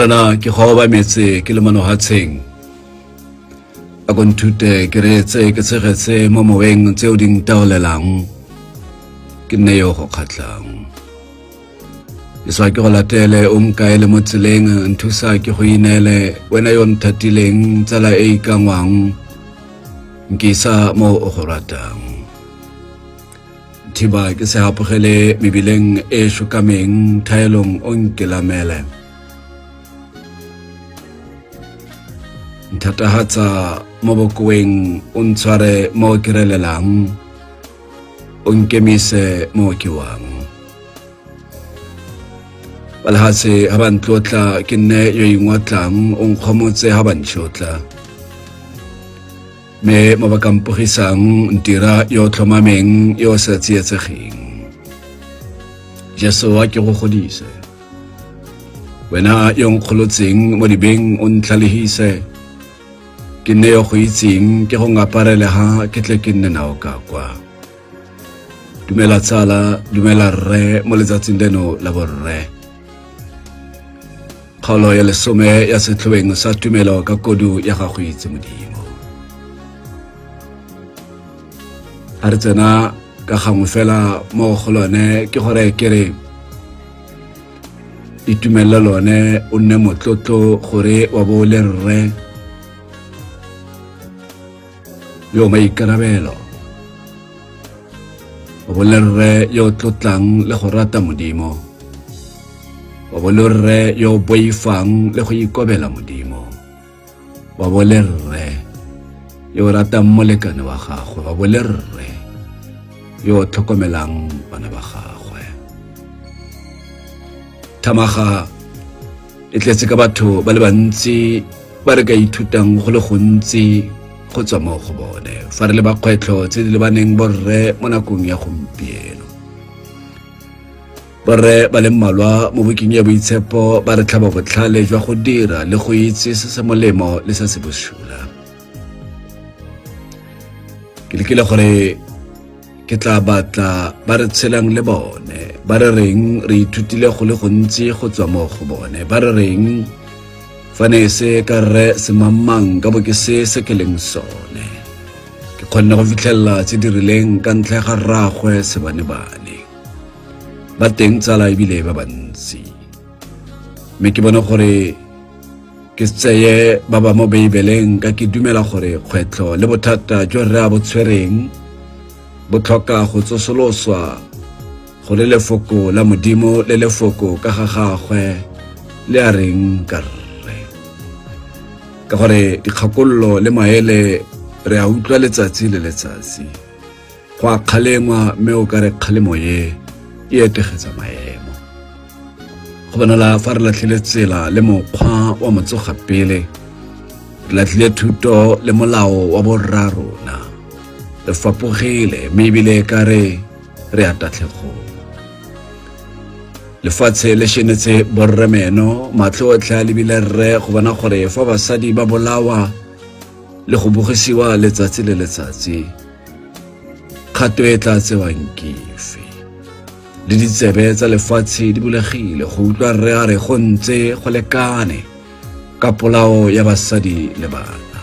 Marana ke goba metse ke le manohatsheng a kontute ke retse ke tshegetse mo moweng tseo ding taolelang ke nne yo go khatlang ke swa ke go latele o nkaele mo tseleng nthusa ke go inele wena yo nthatileng tsala e ikangwang nkisa mo o go ratang thiba ke se hapogele mebileng e shukameng thaelong o nkelamele ntatahatsa mo bokweng o ntshware mo kirelelang o nkemise mo ke wang balhase ha ba ntlotla ke nne yo ingwatlang o nkgomotse ha ba ntshotla me mo ba kampogisang ntira yo tlhomameng yo sa tsietsegeng Jesu wa ke go godise wena yo nkgolotseng mo dibeng o ntlalehise ke nne yo go itseng ke go ngaparele ha ke tle ke nne nao ka kwa dumela tsala dumela rre mo letsatsing leno la borre kgaolo ya lesome ya setlhoweng sa tumelo ka kodu ya gago itse modimo ha re tsena ka gangwe fela mo go lone ke gore ke re itumelela lone o nne motlotlo gore wa bo le rre yo maikarabelo wa bo le rre yo tlotlang le go rata modimo wa bo le rre yo boifang le go ikobela modimo wa bo le rre yo ratang molekane wa gagwe wa bo le rre yo tlhokomelang bana ba gagwe thamaga e tletse ka batho ba le bantsi ba re ka ithutang go le gontsi go tswa mo go bone fa re le bakgwetlho tse di lebaneng borre mo nakong ya gompieno borre ba le mmalwa mo bukeng ya boitshepo ba re tlhaba botlhale jwa go dira le go itse se se molemo le se se bosula ke lekile gore ke tla batla ba re tshelang le bone ba re reng re ithutile go le gontsi go tswa mo go bone ba re reng fane se ka re se mamang ka bo ke se ke leng sone ke kgonne go fitlhella tse di rileng ka ntlha ga rragwe se bane ba teng tsala ebile ba bantsi me ke bona gore ke tseye ba ba mo beibeleng ka ke dumela gore kgwetlho le bothata jo re a botshwereng bo tlhoka go tsosoloswa go le lefoko la modimo le lefoko ka ga gagwe le a reng ka gore dikgakololo le maele re a utlwa letsatsi le letsatsi go a kgalengwa mme o ka re kgalemo e etegetsa maemo go bonala fa re latlhile tsela le mokgwa wa motsoga pele re latlhile thuto le molao wa borra rona re fapogile mme ebile ka re a tatlhegong lefatshe le shenetse borre meno matlho otlhe a lebile rre go bona gore fa basadi ba bolawa le go bogisiwa letsatsi le letsatsi kgato e tla tsewang kefe le ditsebe tsa lefatshe di bulegile go utlwa rre a re go ntse go lekane ka polao ya basadi le bana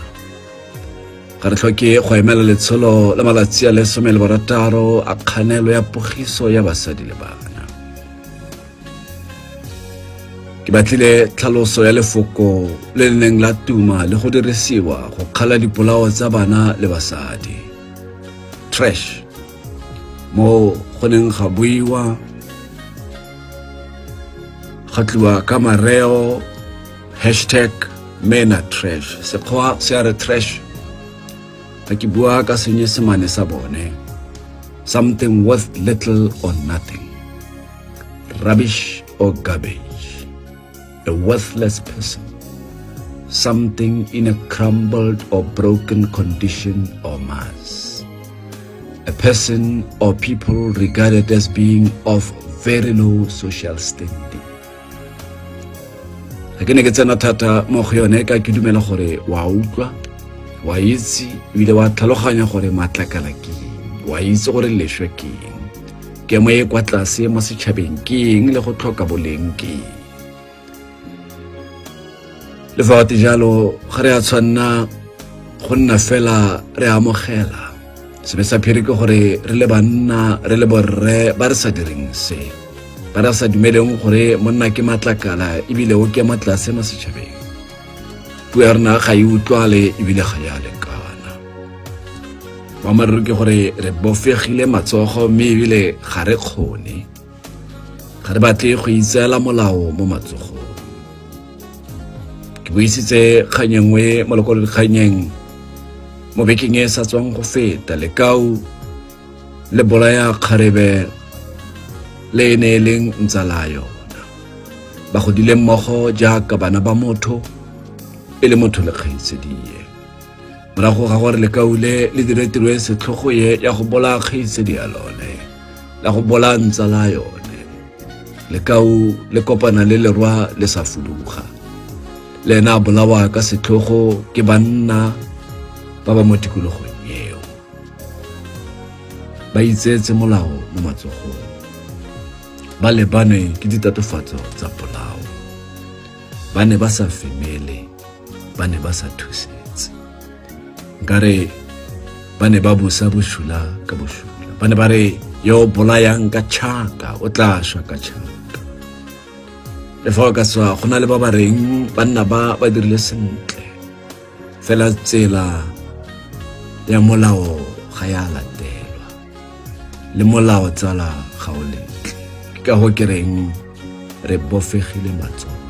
ga re tlhoke go emela letsholo la malatsi a 16 a kganelo ya pogiso ya basadi le bana ke batlile tlhaloso ya lefoko le neng la tuma le go dirisiwa go kgala dipolao tsa bana le basadi trash mo go neng ga buiwa ga tliwa ka mareo #menatrash sekgwa se a re trash ga ke bua ka senyesemane sa bone something worth little or nothing rubbish or garbage a worthless person, something in a crumbled or broken condition or mass, a person or people regarded as being of very low social standing. Ke ne ke tsena thata mo go yone ka ke dumela gore wa utlwa wa itse ile wa tlhaloganya gore matlakala ke wa itse gore leshwe ke ke mo e kwa tlase mo setšhabeng ke le go tlhoka boleng ke le fa te jalo ga re a tshwanna go nna fela re amogela se sa phiri ke gore re le banna re le borre ba re sa direng se ba ra sa dumeleng gore monna ke matlakala ebile o ke matlase mo setšhabeng puo ya rena ga e utlwale ebile ga ya lekana boammaaruri ke gore re bofegile matsogo mme ebile ga re kgone ga re batle go itseela molao mo matsogong ke buisitse kgang nngwe mo lekwalodikganyeng mo bekeng e sa tswang go feta lekau le bolaya kgarebe le ne leng ntsala yona ba godile mmogo jaaka bana ba motho e le motho le kgaitsedie morago ga gore lekaule le dire tiro e setlhogo ya go bola kgaitsedi ya lone la go bola ntsala yone lekau le kopana le lerwa le sa fuduga le ena bolawa ka setlhogo ke banna ba ba mo tikologong eo ba itsetse molao mo matsogong ba lebane ke ditatofatso tsa polao ba ne ba sa femele ba ne ba sa thusetse nkare ba ne ba busa bošula ka bošula ba ne ba re yo bolayang ka tšhaka o tla šwa ka tšhaka le fa ka tswa go na le ba ba reng banna ba dirile sentle fela tsela ya molao ga ya latelwa le molao tsala ga o letle ka go kereng re bofegile matsogo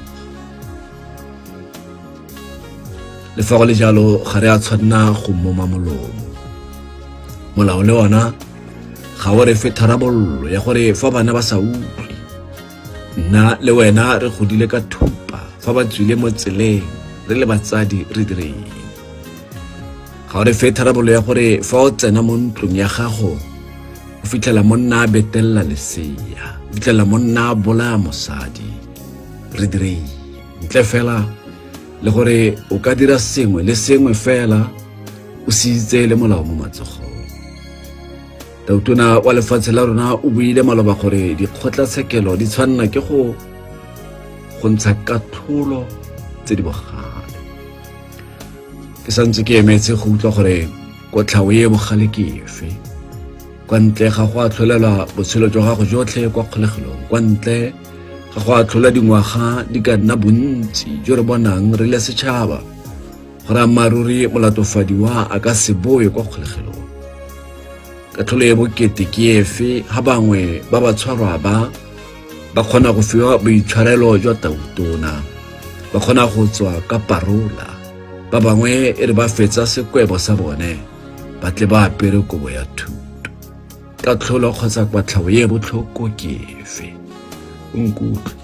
le fa go le jalo ga re a tshwanna go moma molomo molao le ona ga o re fe tharabollo ya gore fa bana ba sa utlwe nna le wena re godile ka thupa fa ba tswile mo tseleng re le batsadi re direng ga o re fe tharabollo ya gore fa o tsena mo ntlong ya gago o fitlhela monna a betelela lesea fitlhela monna a bolaya mosadi re direng ntle fela le gore o ka dira sengwe le sengwe fela o se itse le molao mo matsogong tautona wa lefatshe la rona o buile maloba gore dikgotlatshekelo di tshwanna ke go ntsha katlholo tse di bogale ke santse ke emetse go utlwa gore kotlhao e bogale ke efe kwa ntle ga go a tlholelwa botshelo jwa gago jotlhe kwa kgolegelong kwa ntle ga go a tlhola dingwaga di ka nna bontsi jo re bonang re le setšhaba gore ammaruri molatofadiwa a ka se boe kwa kgolegelong katlholo e bokete ke efe ga bangwe ba ba tshwarwa ba kgona go fiwa boitshwarelo jwa tautona ba kgona go tswa ka parola ba bangwe e re ba fetsa sekwebo sa bone ba tle ba apere kobo ya thuto katlholo kgotsa kwatlhao ye botlhoko ke efe nkutlwe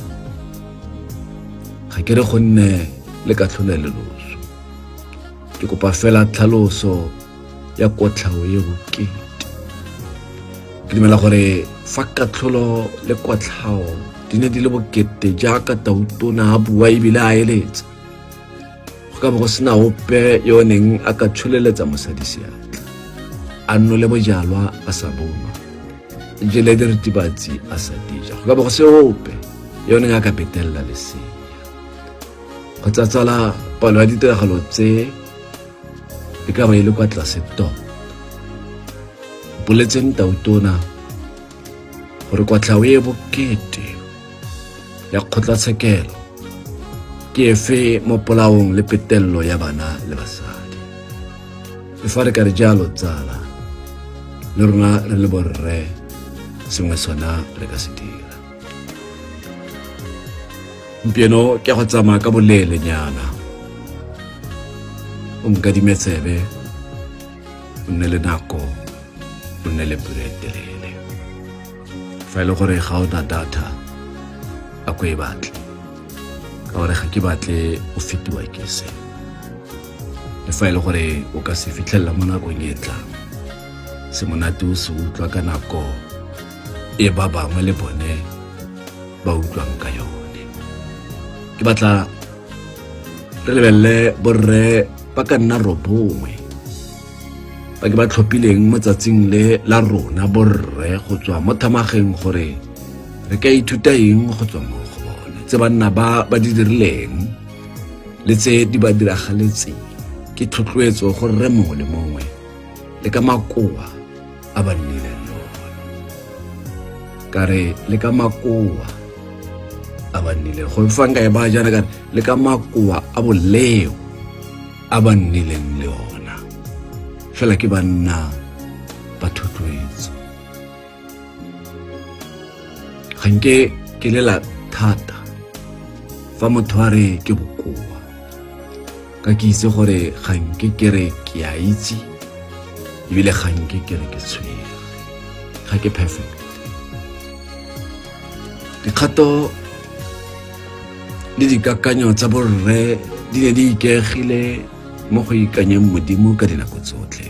ga ke re go nne le katlholo le loso ke kopa fela tlhaloso ya kotlhao ye bokete ke dumela gore fa katlholo le kotlhao di ne di le bokete jaaka tautona a bua ebile a eletsa go ka bo go sena ope yo neng a ka tsholeletsa mosadi seatla a nnole bojalwa a sa bonwa jele diritibatsi a sa dija go ka bo go se ope yo neng a ka betelela lesea go tsatsala palo ya ditiragalo tse e ka ba ile kwa tlase tota boletseng tautona gore kotlhao e bokete ya kgotlatshekelo ke efe mo polaong le petelelo ya bana le basadi e fa re ka re jalo tsala le rona re le borre sengwe sona re ka se dira mpieno ke go tsamaya ka bolele nyana o nkadime tsebe o nne le nako o nne le pelo e telele fa e le gore ga o na data a ko e batle ka gore ga ke batle o fetiwa ke se le fa ile gore o ka se fitlhella mo nakong e tlang se monate o se utlwa ka nako e ba bangwe le bone ba utlwang ka yone ke batla re lebelle borre ba ka nna robongwe ba ke ba tlhophileng mo tsatsing le la rona borre go tswa mo thamageng gore re ka ithuta eng go tswa mo go bone tse banna ba di dirileng le tse di ba diragaletseng ke tlhotlhoetso gore re mongwe le mongwe le ka makoa a ba nnileng lona kare le ka makoa a ba nnileng go fanga e ba jana kare le ka makoa a boleo a ba nnileng le ona fela ke banna ba thotloetso ganke ke lela thata fa motho a re ke bokoa ka ke itse gore ganke ke re ke a itse ebile ganke ke re ke tshwere ga ke perfect dikgato le dikakanyo tsa borre di ne di ikegile mo go ikanyeng modimo ka dinako tsotlhe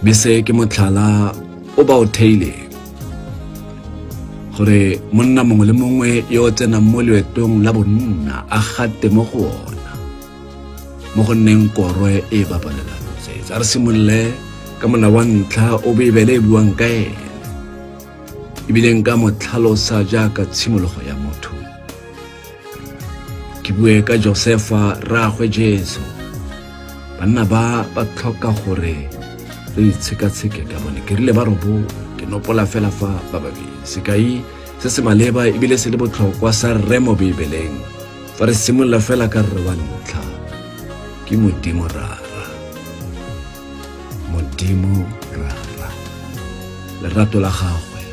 bese ke motlhala o ba o theileng gore monna mongwe le mongwe yo o tsenang mo leetong la bonna a gate mo go ona mo go nneng korwe e babalelang tsetsa re simolole ka mona wa ntlha o bebele e buang ka ene ebile nka mo tlhalosa jaaka tshimologo ya motho ke bue ka Josefa rraagwe Jesu banna ba tlhoka gore re itshekatsheke ka bone ke rile ba robo ke nopola fela fa ba babedi sekai se se maleba ebile se le botlhokwa sa rre mo bibeleng fa re simolola fela ka rre wa ntlha ke Modimo rara lerato la gagwe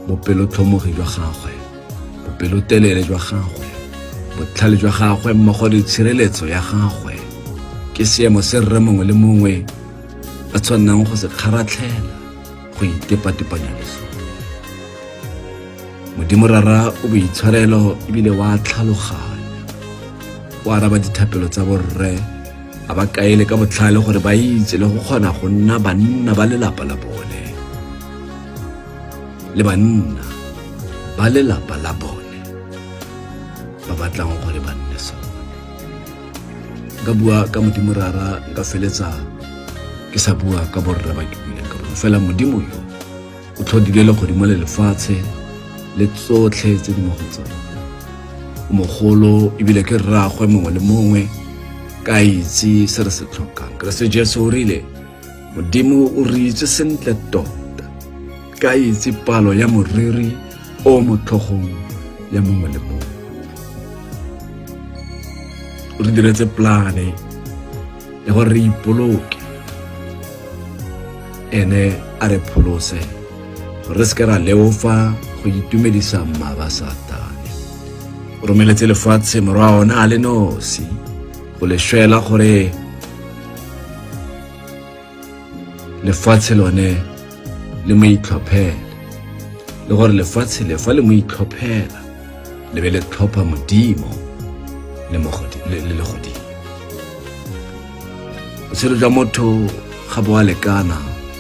bopelotlhomogi jwa gagwe bopelotelele jwa gagwe botlhale jwa gagwe mmogo le tshireletso ya gagwe ke seemo se rre mongwe le mongwe a tshwanang go se kgaratlhela go itepatepanya le sone Modimo rara o boitshwarelo ebile wa tlhaloganya o araba dithapelo tsa borre a ba kaele ka botlhale gore ba itse le go kgona go nna banna ba lelapa la bone le banna ba lelapa la bone ba batlang gore ba nne sone ka bua ka Modimo rara nka feletsa ke sa bua ka borre ba ke buileng ka bone fela Modimo yo o tlhodile le godimo le lefatshe le tsotlhe tse di mo go tsona o mogolo ebile ke rraagwe mongwe le mongwe ka itse se re se tlhokang Keresete Jesu o rile Modimo o re itse sentle tota ka itse palo ya moriri o mo tlhogong ya mongwe le mongwe o re diretse plane ya gore re ipoloke ene a re pholose gore re seke ra leofa go itumedisa mmaba Satane o romeletse lefatshe morwa ona a le nosi go le shwela gore lefatshe lone le mo itlhophela le gore lefatshe le fa le mo itlhophela le be le tlhopha Modimo le godimo botshelo jwa motho ga bo a lekana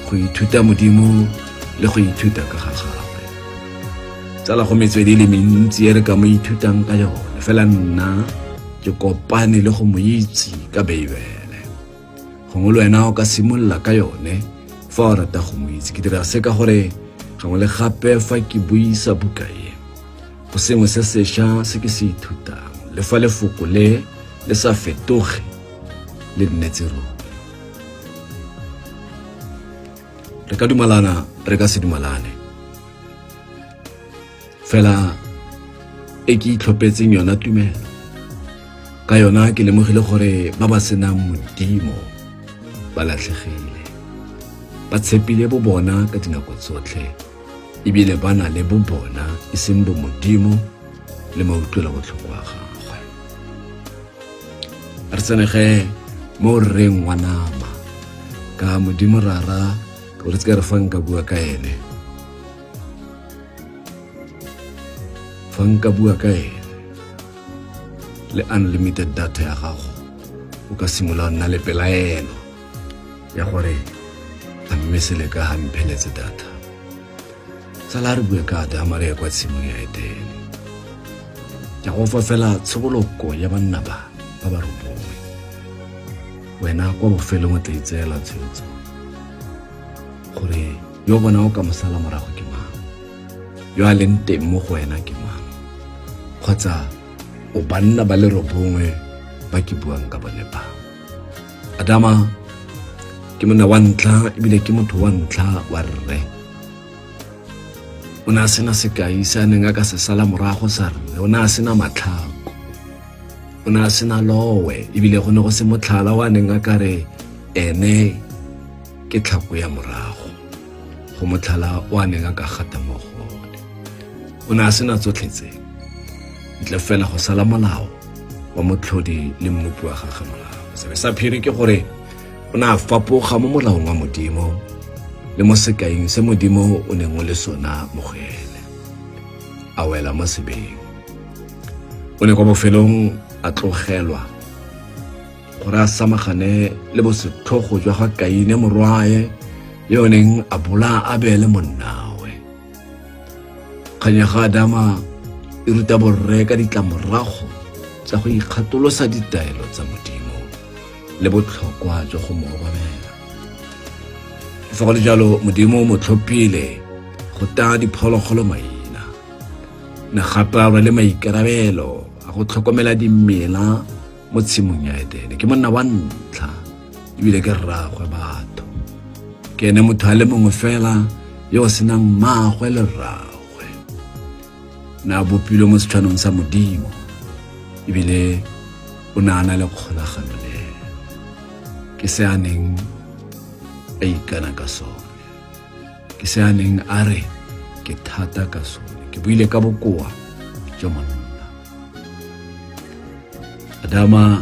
go ithuta Modimo le go ithuta ka ga gagwe tsala go metswedi le mentsi e re ka mo ithutang ka yone fela nna ke kopane le go mo itse ka Bibele gongwe le wena o ka simolola ka yone fa o rata go mo itse ke dira se ka gore gangwe le gape fa ke buisa buka e go sengwe se sešwa se ke se ithutang le fa lefoko le sa fetoge le nnetse ruri re ka dumalana re ka se dumalane fela e ke itlhophetseng yona tumelo ka yona ke lemogile gore ba ba senang Modimo ba latlhegile ba tshepile bo bona ka dinako tsotlhe ebile ba na le bo bona e seng bo Modimo le mautlwela botlhoko wa gagwe re tsenege mo rreng wa nama ka Modimo rara o re tseka re fang ka bua ka ene le unlimited data ya gago o ka simolola nna le pelaelo ya gore a mme seleka ga mpheletse data sala re bue ka Adama re kwa tshimong ya Edene ya go fa fela tshoboloko ya banna ba robongwe wena kwa bofelong o tla itseela tshwetso gore yo bona o ka mosala morago ke mang yo a leng teng mo go wena ke mang kgotsa o banna ba le robongwe ba ke buang ka bone ba. Adama ke monna wa ntlha ebile ke motho wa ntlha wa rre o na sena sekai sa neng a ka se sala morago sa rre o na sena matlhako o na sena lowe ebile go ne go se motlhala wa neng a ka re ene ke tlhako ya morago go motlhala wa neng a ka gata mo gone o na sena tsotlhe tse ntle fela go sala molao wa motlhodi le mmupi wa gagwe morago sebe sa phiri ke gore o na fapoga mo molaong wa modimo le mo sekaing se modimo o neng o le sona mo go ene a wela mo sebeng o ne kwa bofelong a tlogelwa gore a samagane le bosetlhogo jwa ga Kaine morwae yo neng a bola a beele monnawe kganya ga Adama e ruta borre ka ditlamorago tsa go ikgatolosa ditaelo tsa modimo le botlhokwa jwa go mo obamela fa go le jalo modimo mo tlhophile go ta diphologolo maina na gape a le maikarabelo a go tlhokomela dimela mo tshimong ya Edene ke monna wa ntlha ebile ke rraagwe batho ke ene motho a le mongwe fela yo o senang mmaagwe le rraagwe na bopilwe mo setshwanong sa modimo ebile o na le kgolagano le ke se a neng a ikana ka sone ke se a neng a re ke thata ka sone ke buile ka bokoa jwa monna. Adama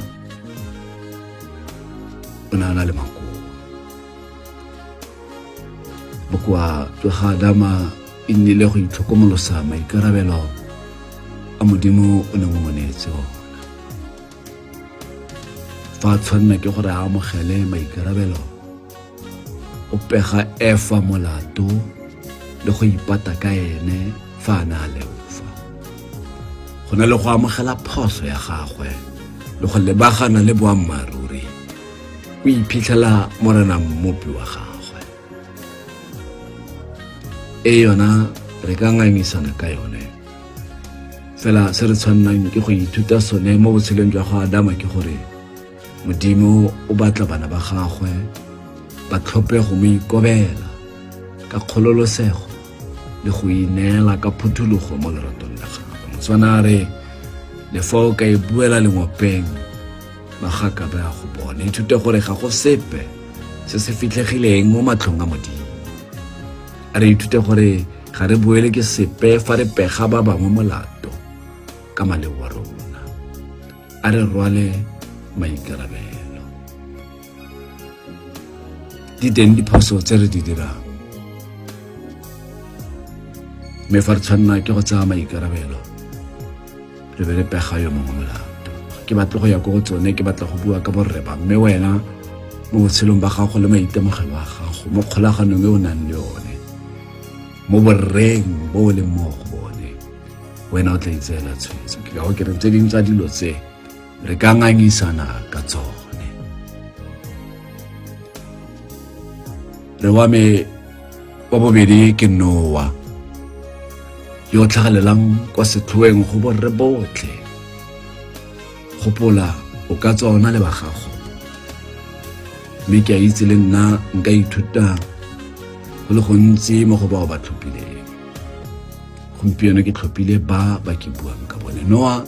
o na le makoa bokoa jwa ga Adama e nnile go itlhokomolosa maikarabelo a modimo o neng o monetse ona fa tshwanna ke gore a amogele maikarabelo o pega efa molato le go ipata ka ene fa a na le ufa go na le go amogela phoso ya gagwe le go lebagana le boammaruri o iphitlhela morena mmopi wa gagwe e yona re ka ngangisana ka yone fela se re tshwannang ke go ithuta sone mo botshelong jwa go Adama ke gore modimo o batla bana ba gagwe ba tlhophe go mo ikobela ka kgololosego le go ineela ka phuthologo mo leratong la gagwe motswana re le fa o ka e buela lengopeng magaka ba go bona ithute gore ga go sepe se se fitlhegileng mo matlhong a modimo a re ithute gore ga re buele ke sepe fa re pega ba bangwe molato ka maleo wa rona a re rwale maikarabelo di teng diphoso tse re di dirang mme fa re tshwanna ke go tsaya maikarabelo re be re pega yo mongwe molato ke batla go ya ko go tsone ke batla go bua ka borre ba mme wena mo botshelong ba gago le maitemogelo a gago mo kgolaganong e o nang le yone mo borreng bo o leng mo go bone wena o tla itseela tshwetso ke ka go kere tse dingwe tsa dilo tse re ka ngangisana ka tsone re wa me wa bobedi ke Noa yo tlhagelelang kwa setlhoeng go borre botlhe gopola o ka tsona le ba gago mme ke a itse le nna nka ithuta go le gontsi mo go bao ba tlhophileng gompieno ke tlhophile ba ke buang ka bone. Noa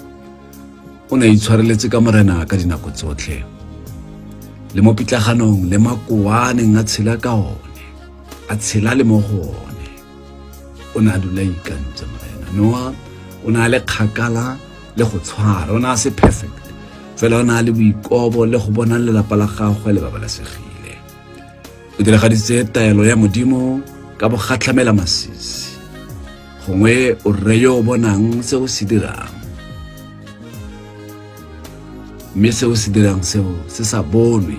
o ne itshwareletse ka morena ka dinako tsotlhe le mo pitlaganong le makoa a neng a tshela ka one a tshela le mo go one o ne a dula ikantse morena. Noa o ne a le kgakala le go tshwara o ne a se perfect fela o ne a le boikobo le go bona lelapa la gagwe le babalesegile o diragaditse taelo ya modimo ka bogatlhamela masisi gongwe o rre yo o bonang se o se dirang mme seo se dirang seo se sa bonwe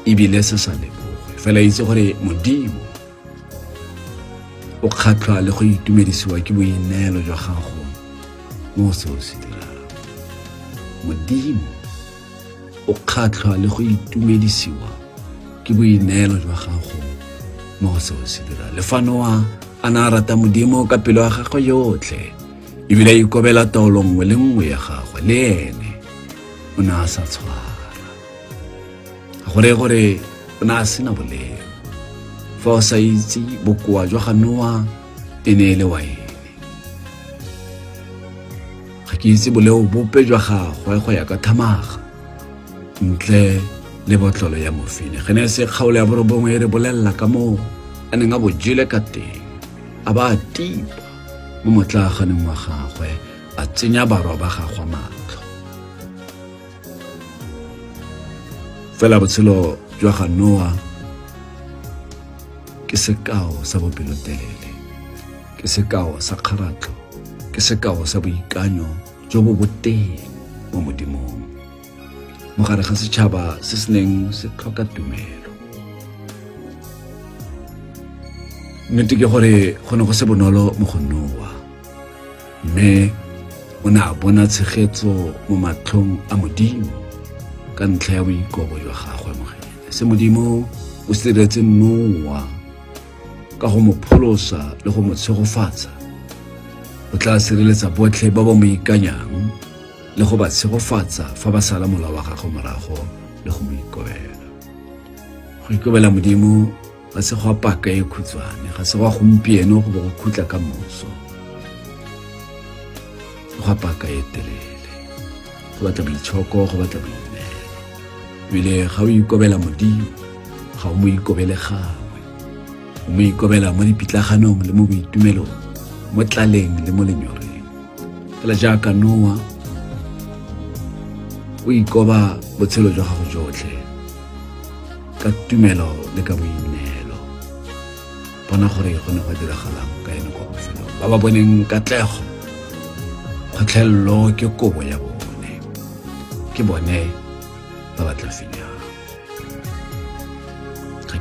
ebile se sa lebogwe fela itse gore modimo o kgatlhwa le go itumedisiwa ke boineelo jwa gago mo seo se dirang. Modimo o kgatlhwa le go itumedisiwa ke boineelo jwa gago mo seo se dirang. Le fa Noa a na rata modimo ka pelo ya gagwe yotlhe ebile a ikobela taolo nngwe le nngwe ya gagwe, le ene o ne a sa tshwara. Ga gore gore o ne a sena boleng. Fa o sa itse bokoa jwa ga Noa e ne e le waene. Ga ke itse boleo bope jwa gagwe go ya ka thamaga ntle le botlolo ya mofine. Ge ne se kgaolo ya borobongwe e re bolelela ka moo a neng a bojile ka teng, a ba a tipa mo motlaganeng wa gagwe, a tsenya barwa ba gagwe matlho. Fela botshelo jwa ga Noa ke sekao sa bopelotelele, ke sekao sa kgaratlho, ke sekao sa boikanyo jo bo boteng mo modimong, mo gare ga setšhaba se se neng se tlhoka tumelo. Nnete ke gore go ne go se bonolo mo go Noa, mme o ne a bona tshegetso mo matlhong a modimo ka ntlha ya boikobo jwa gagwe mo go ene. Se modimo o se diretse Noa ka go mo pholosa le go mo tshegofatsa, o tla sireletsa botlhe ba ba mo ikanyang le go ba tshegofatsa fa ba sala molao wa gagwe morago le go mo ikobela. Go ikobela modimo ga se go paka e khutshwane, ga se go gompieno go bo go khutla ka moso, go paka e telele, go batla boitshoko, go batla boineelo. Ebile ga o ikobela modimo ga o mo ikobele gangwe, o mo ikobela mo dipitlaganong le mo boitumelong, mo tlaleng le mo lenyoreng. Fela jaaka Noa o ikoba botshelo jwa gago jotlhe ka tumelo le ka boineelo, bona gore go ne go diragalang ka ene kwa bofelong. Ba ba boneng katlego, kgotlhelelo ke kobo ya bone, ke bone ba ba tla fenyang. Ga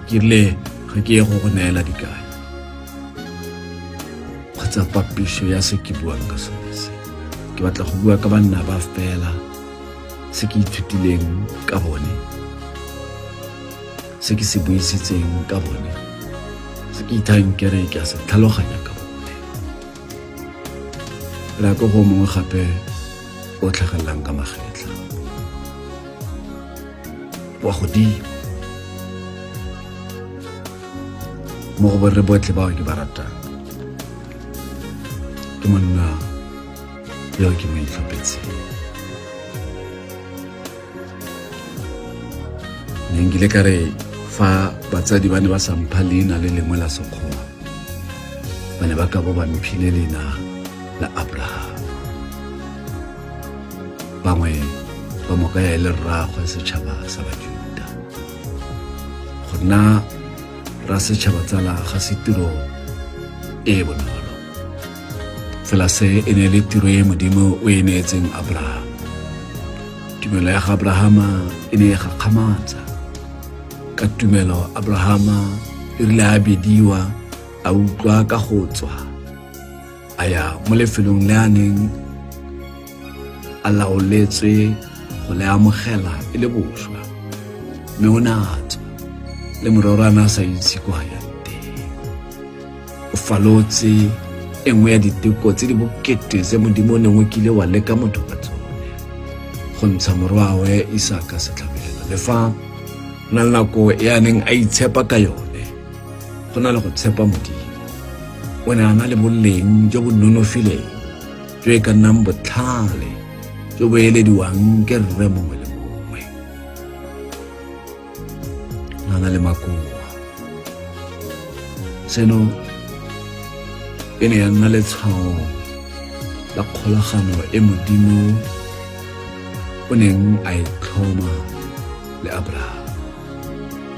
ke ye go go neela dikai kgotsa papišo ya se ke buang ka sone se. Ke batla go bua ka banna ba fela, se ke ithutileng ka bone, se ke se buisitseng ka bone, se ke ithang kere ke a se tlhaloganya ka bone. Re ko go mongwe gape o tlhagelelang ka magetla wa godimo mo go borre botlhe bao ke ba ratang. Ke monna yo ke mo itlhophetseng. Ne nkile ka re fa batsadi ba ne ba sa mpha leina le lengwe la Sekgowa, ba ne ba ka bo ba mphile leina la Abraham. Bangwe ba mo kaya e le rraagwe setšhaba sa Bajuda. Go nna ra setšhaba tsala ga se tiro e bonolo, fela se e ne le tiro e modimo o e neetseng Abraham. Tumelo ya ga Abrahama e ne e gakgamatsa. Ka tumelo Abrahama e rile a bediwa, a utlwa ka go tswa, a ya mo lefelong le a neng a laoletswe go le amogela e le boswa, mme o ne a tswa le mororana a sa itse kwa yang teng. O falotse e nngwe ya diteko tse di bokete tse modimo o neng o kile wa leka motho ka tsone, go ntsha morwawe Isaka setlhabelo. Le fa na le nako e a neng a itshepa ka yone, go na le go tshepa modimo. O ne a na le boleng jo bo nonofileng jo e ka nnang botlhale jo bo elediwang ke rre mongwe le mongwe. Na na le makoa. Seno e ne ya nna letshwao la kgolagano e modimo o neng a e tlhoma le Abraham.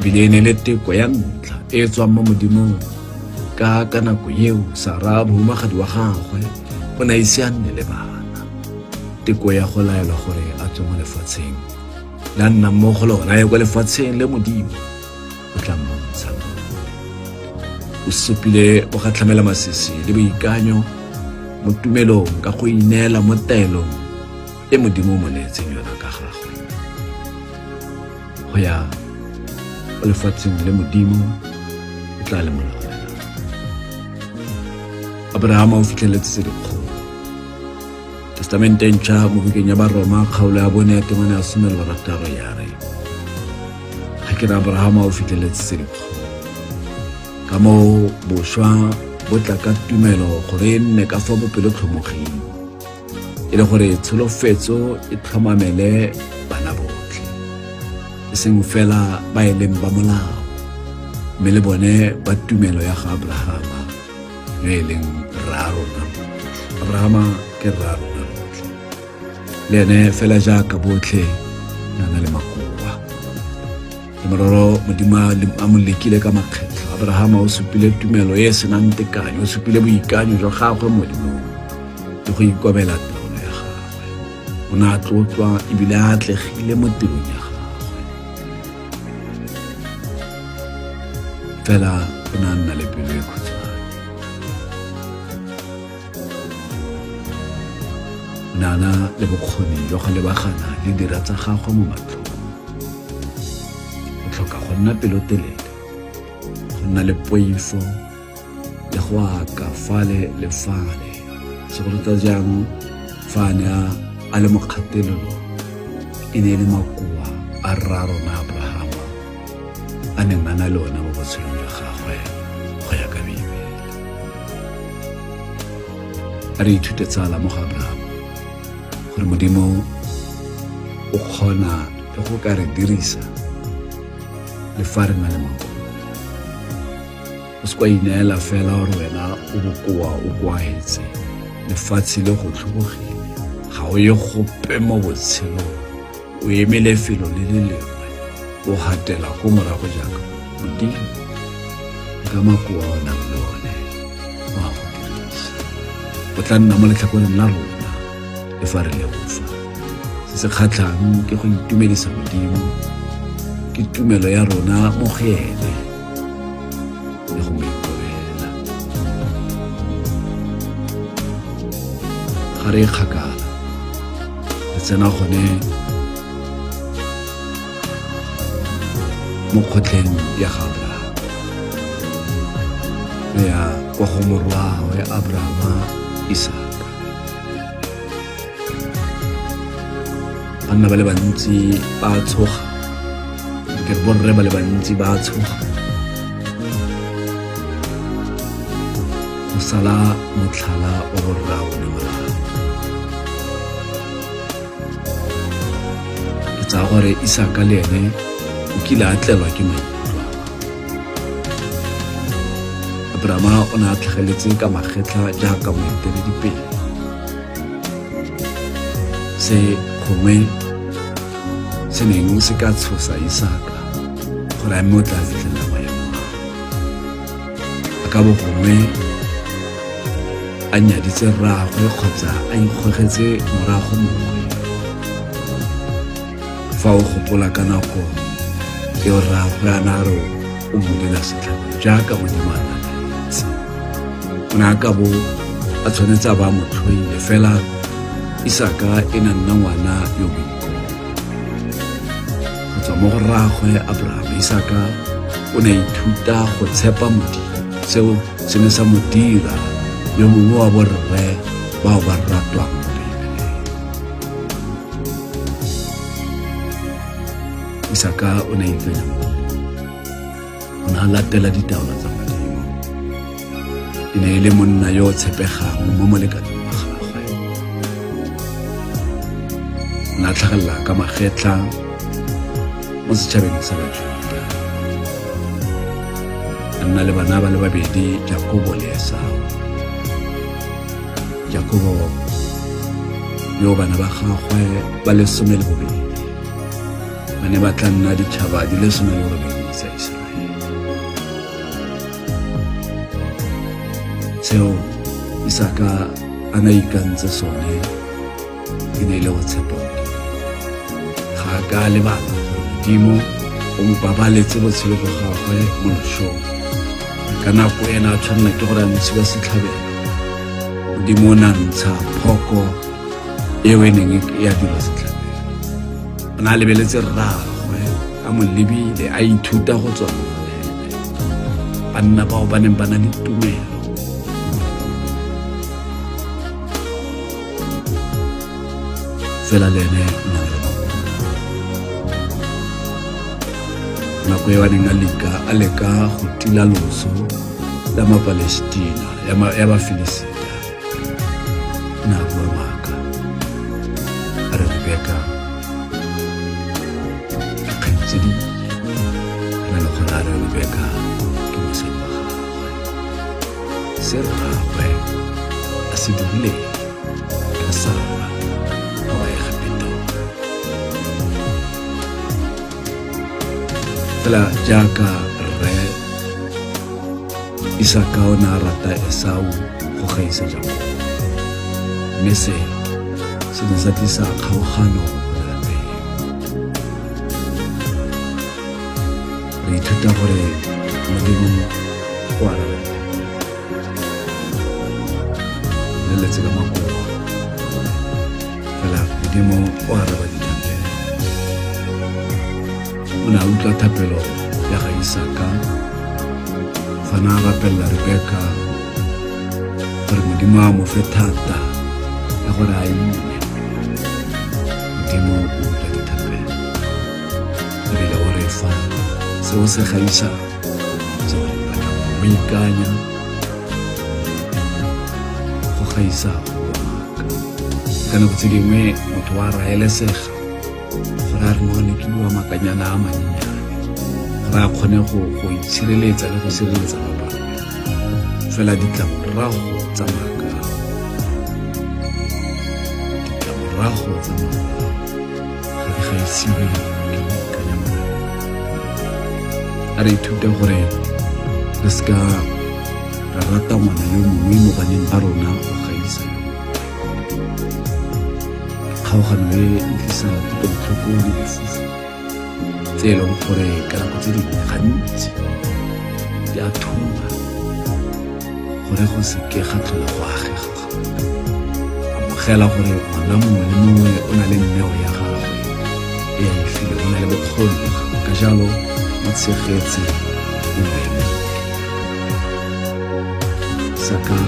Bile e ne le teko ya ntlha e tswang mo modimong ka nako eo Sara, bohumagadi wa gagwe, o ne a ise a nne le bana. teko ya go laelwa gore a tswe mo lefatsheng le a nnang mo go lona a ye kwa lefatsheng le Modimo o tla mmontsha. O supile o gatlhamela masisi le boikanyo mo tumelong ka go ineela mo taelong e Modimo o mo neetseng yona ka gagwe, go ya go lefatsheng le Modimo o tla le molao. Abrahama o fitlheletse tse dikgolo. Testamente e ntšha mo bukeng ya Baroma kgaolo ya 4:16 ya re, ga ke re Abrahama o fitlheletse tse dikgolo, ka moo boswa bo tla ka tumelo gore e nne ka fa bopelotlhomoging, e le gore tsholofetso e tlhomamele bana botlhe, e seng fela ba e leng ba molao, mme le bone ba tumelo ya ga Abrahama yo e leng rarona. Abrahama ke rarona botlhe, le ene fela jaaka botlhe na le makoa. Le mororo Modimo a mo lekile ka makgetlo. Abrahama o supile tumelo e senang tekanyo, o supile boikanyo jwa gagwe mo Modimong le go ikobela taolo ya gagwe. O ne a tlotlwa ebile a atlegile mo tirong ya gagwe, fela o ne a nna le pelo e khutshwane. Nana le bokgoni jwa go lebagana le dira tsa gagwe mo matlhong. O tlhoka go nna pelotelele, go nna le poifo le go aka fale le fale, segolo tsa jang fa a ne a le mo kgatelelong e ne e le makoa a rarona Abrahama a neng a na le ona mo botshelong jwa gagwe go ya ka Bibele. A re ithute tsala mo ga Abrahama gore Modimo o kgona le go ka re dirisa le fa re na le makoa. O se kwa ineela fela gore wena o bokoa o kwaetse, lefatshe le go tlhobogile, ga o ye gope mo botshelong, o eme lefelo le le lengwe, o gatela ko morago jaaka Modimo ka makoa o nang le one o a go dirisa. O tla nna mo letlhakoreng la rona le fa re le go fa. Se se kgatlhang ke go itumedisa Modimo, ke tumelo ya rona mo go ene le go mo ikobela. Ga re kgakala re tsena gone mo kgotleng ya ga Abrahama, re ya kwa go morwago ya Abrahama, Isaka. Banna ba le bantsi ba tshoga, ke re borre ba le bantsi ba tshoga, go sala motlhala o borrago le morago. Ke tsaya gore Isaka le ene o kile a tlelwa ke maikutlo. Abrahama o ne a tlhageletse ka magetla jaaka moeteledipele. Se gongwe se neng se ka tshosa Isaka gore a mme o tla fitlhelela maemo ao. A ka bo gongwe a nyaditse rraagwe kgotsa a ikgogetse morago mongwe. Fa o gopola ka nako e o rraagwe a na re o mo dira setlhabo jaaka Modimo a nanaetse, o ne a ka bo a tshwanetse a ba motlhoile, fela Isaka e na nna ngwana yo boiko. Go tswa mo go rraagwe Abrahama, Isaka o ne a ithuta go tshepa Modimo, seo se ne sa mo dira yo mongwe wa borre bao ba ratwang mo Bibeleng. Isaka o ne a itsenya mo, o ne a latela ditaolo tsa Modimo. E ne e le monna yo o tshepegang mo molekaneng wa gagwe. O ne a tlhagelela ka magetla mo setšhabeng sa Bajuda. A nna le bana ba le babedi, Jakobo le Esau. Jakobo yo bana ba gagwe ba le 12 ba ne ba tla nna ditšhaba di le 18 tsa Iseraele. Seo Isaka a na ikantse sone e ne ile go tshepa ga ka lebala Modimo o mo babaletse botshelo jwa gagwe mo lošong ka nako ena a tshwanela ke gore a ntshiwa setlhabelo Modimo o na ntsha phoko eo e neng ya dira setlhabelo o na lebeletse rragwe a mo lebile a ithuta go tswa mo go ene banna bao ba neng ba na le tumelo fela le ene o na le nako eo a neng a leka go tila loso la Mapalestina ya Bafilisita na bua maaka a re Rebeka ke kgaitsedi a na le gore a re Rebeka ke mosadi wa gagwe se rragwe a se dirileng ka Sara wa Egipto fela jaaka rre Isaka o na rata Esau go gaisa Jakobo mme se ne sa tlisa kgaogano mo lapeng re ithuta gore Modimo o arabela leletse ka makoa fela Modimo o araba dithapelo o ne a utlwa thapelo ya ga Isaka fana a gapelela Rebeka gore Modimo a mo fe thata ya gore a ime Modimo o utlwa dithapelo ebile o re fa seo se gaisa seo re batlang go ikanya go gaisa go maaka ka nako tse dingwe motho wa raelesega gore a re nagane ke bua makanyana a mannyane gore a kgone go itshireletsa le go sireletsa ba bangwe fela ditlamorago tsa maaka ga di gaisiwe ke boikanya a re ithute gore re seka ra rata ngwana yo mongwe mo baneng ba rona go gaisa yo kgaogano e tlisa kutlwelobotlhoko le bofufu tse e leng gore ka nako tse dingwe gantsi di a thuba gore go seke ga tlhola go agega amogela gore ngwana mongwe le mongwe o na le nneo ya gagwe e a e file o na le bokgoni ka jalo mo tshegetse bobebe Isaka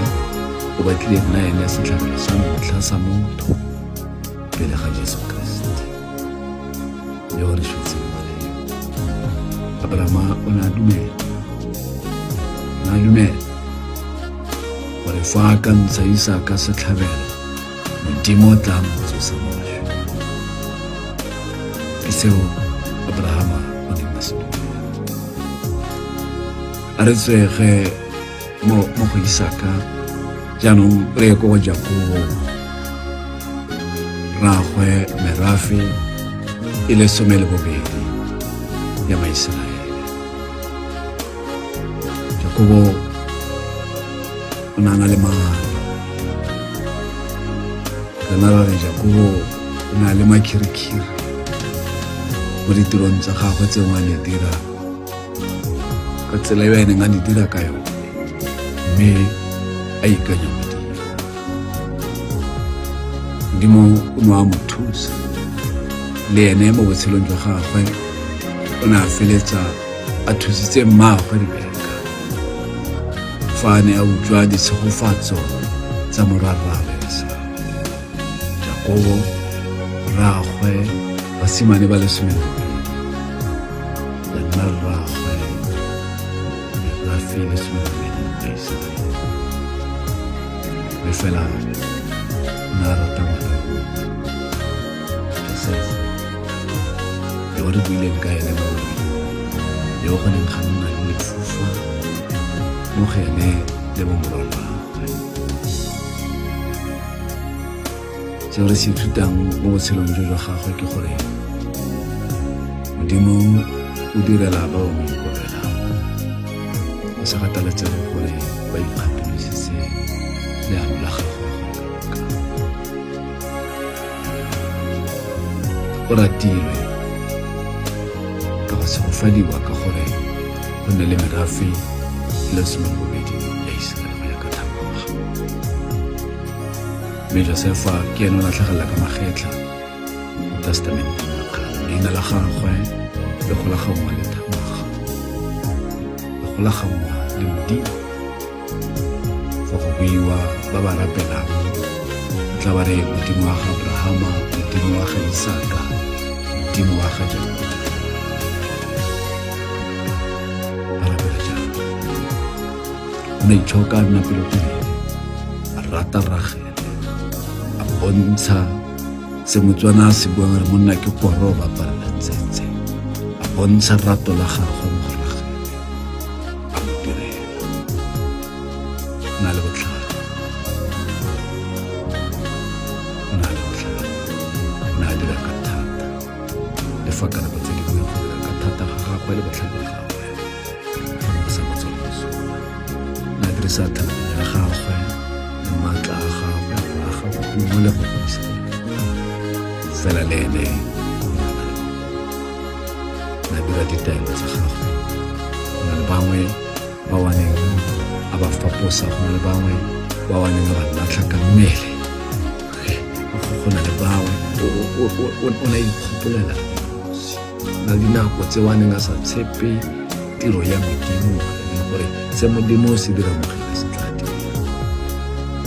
o batlile nna ene setlhabelo sa ntlha sa motho pele ga Jesu Kriste yo re šotseng Abrahama o ne a dumela gore fa a ka ntsha Isaka setlhabelo Modimo o tla mo tsosa mo mašweng ke seo Abrahama o neng a se dumela a re tswege mo go Isaka jaanong re ye ko go Jakobo rragwe merafe e le 12 ya Maiseraele Jakobo o na le maano kana ra re Jakobo o na le makhirikiri mo ditirong tsa gagwe tse ngwa le dira ka tsela yo ene nga di dira ka yone mme a ikanya Modimo o ne a mo thusa le ene mo botshelong jwa gagwe o ne a feletsa a thusitse mmaagwe Rebeka fa a ne a utlwa ditshegofatso tsa morwarragwe Jakobo rragwe basimane ba le 12 ya nna rragwe merafe le 12 ya Iseraele mme fela o ne a rata ngwana Josefe yo re buileng ka ene mo yo go neng ga nna le lefufa mo go ene le mo morwarragwe seo re se ithutang mo botshelong jo jwa gagwe ke gore Modimo o direla ba mo ikobelang o sa gataletsa gore ba ikgatolositse leano la gagwe o ratilwe ka go segofadiwa ka gore go ne le merafe le somebobedi ya Israele go ya ka thamaga. Mme Josefa ke ene o latlhegelela ka magetla mo testamenteng ya kgale. Leina la gagwe le golagangwa le thamaga, le golagangwa le Modimo. Fa go buiwa ba ba rapelang tla ba re Modimo wa ga Abrahama, Modimo wa ga Isaka, Modimo wa ga Jakobo. Ba rapela jalo. O ne itshoka a nna pelotelele, a rata Ragele, a bontsha se Motswana a se buang re monna ke koro o bapalela tsetse, a bontsha rato la gagwe mo go Ragele, a mo direla. O na le botlhale, o na le botlhale, o ne a dira ka thata, le fa ka nako tse dingwe go dira ka thata ga gagwe le botlhale ba gagwe fa mo sa motsoloso. O ne a dirisa tlhaloganyo ya gagwe le maatla a gagwe go aga bokgoni le go godisa fela le ene na dira ditaelo tsa gagwe. Go na le bangwe ba waneng a ba faposa, go na le bangwe ba waneng a ba latlha ka mmele, go na le bangwe o na ikgopolela na dinako tse waneng a sa tshepe tiro ya Modimo le gore se Modimo o se dira mogela se tla dira.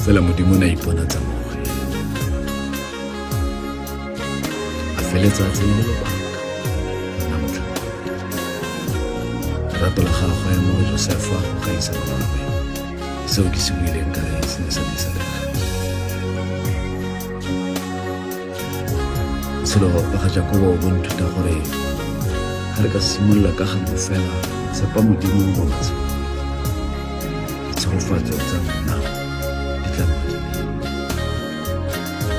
Fela Modimo na ipona tsa feletsa tsene lobaka na motlhako. Rato la gagwe mo Josefa go gaisa gagwe seo ke se buileng ka se ne sa disalega. Selo ba ga Jakobo o bonthuta gore ga re ka simolola ka gangwe fela tshepa Modimo mo matshelo, ditshegofatso tsa rona di tla nna.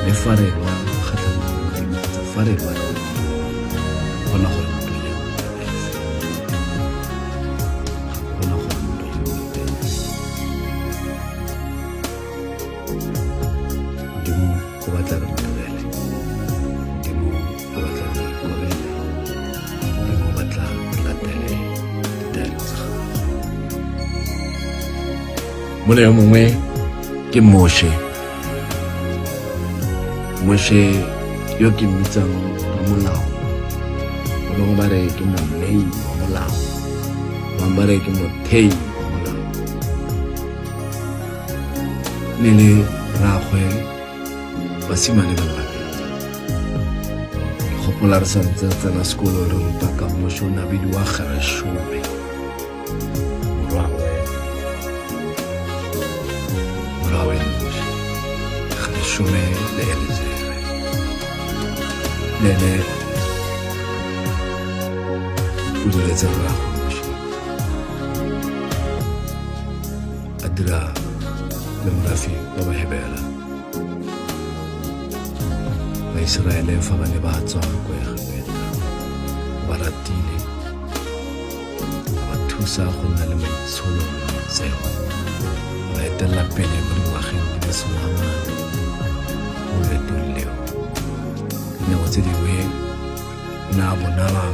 Le fa re lwa kgatlhanong le Modimo kgotsa fa re lwa le gona gore motho yo gona gore motho yo Modimo o batla re modirele, Modimo o batla re ikobele, Modimo o batla re latele ditaelo tsa gagwe. Mole yo mongwe ke Moshe yo ke mmitsang molao, ba bangwe ba re ke monei wa molao, ba bangwe ba re ke mothei wa molao. Ne le ragwe basimane ba babedi. Gopola re santse re tsena sekolo re ruta ka Moshe o ne a bidiwa Gershome, morwawe Moshe, Gershome le Elizere. Nene o diretse rragwe Moshe a dira le morafe wa Bahebela. Baiseraele fa ba ne ba tswa ko Egipeta ba ratile, ba thusa go nna le maitsholo le maitseo, ba etelela pele mo dingwageng di le 40 mo leetong leo. Dinako tse dingwe na bonala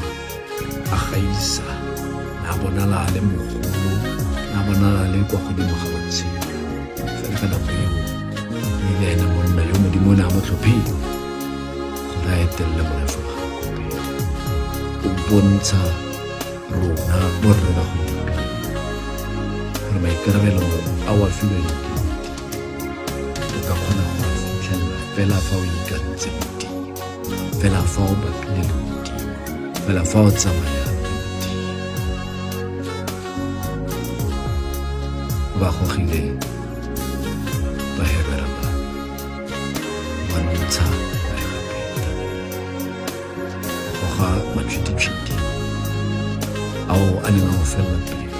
a gaisa, na bonala le mogolo, na bonala le kwa godimo ga botshelo. Fela ka nako eo e le ene monna yo Modimo ne a mo tlhophile gore a etelele morafe wa gagwe pele. O bontsha rona mo re ba go dipile gore maikarabelo a o a filweng o ka kgona go a fitlhelela fela fa o ikantse Modimo, fela fa o bapile le Modimo, fela fa o tsamaya le Modimo. Ba gogile Bahebela ba ntsha ba Egipeta, goga matšhwititšhwiti ao a neng a go felela pelo,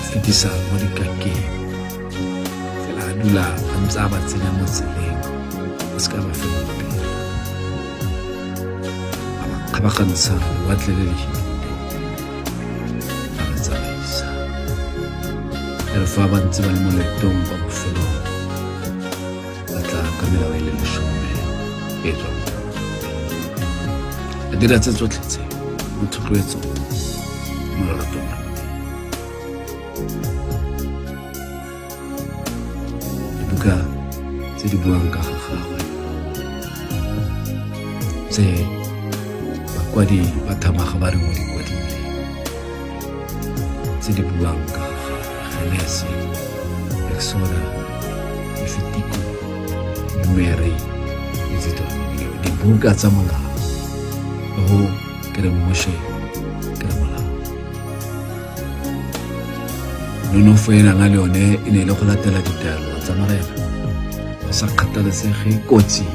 fetisa mo dikakeng, fela a dula a ntse a ba tsenya mo tseleng, a se ka ba felela pelo, a ba kgabagantsha lewatle le lehibidu, a ba tsamaisa. E re fa ba ntse ba le mo leetong ba bofelong, ba tla ka melao e le 10 e tswang dira tse tsotlhe tse mo thotloetsong mo leratong la Modimo. Dibuka tse di buang ka ga gagwe tse bakwadi ba thamaga ba re mo di kwadile, tse di buang ka ga Genese, Exoda, Lefitiko, Numeri le Deuteronomy. Dibuka tsa molao go ke re Moshe ke re molao. Nonofo e nang le yone e ne e le go latela ditaelo tsa marena, go sa kgathalesege kotsi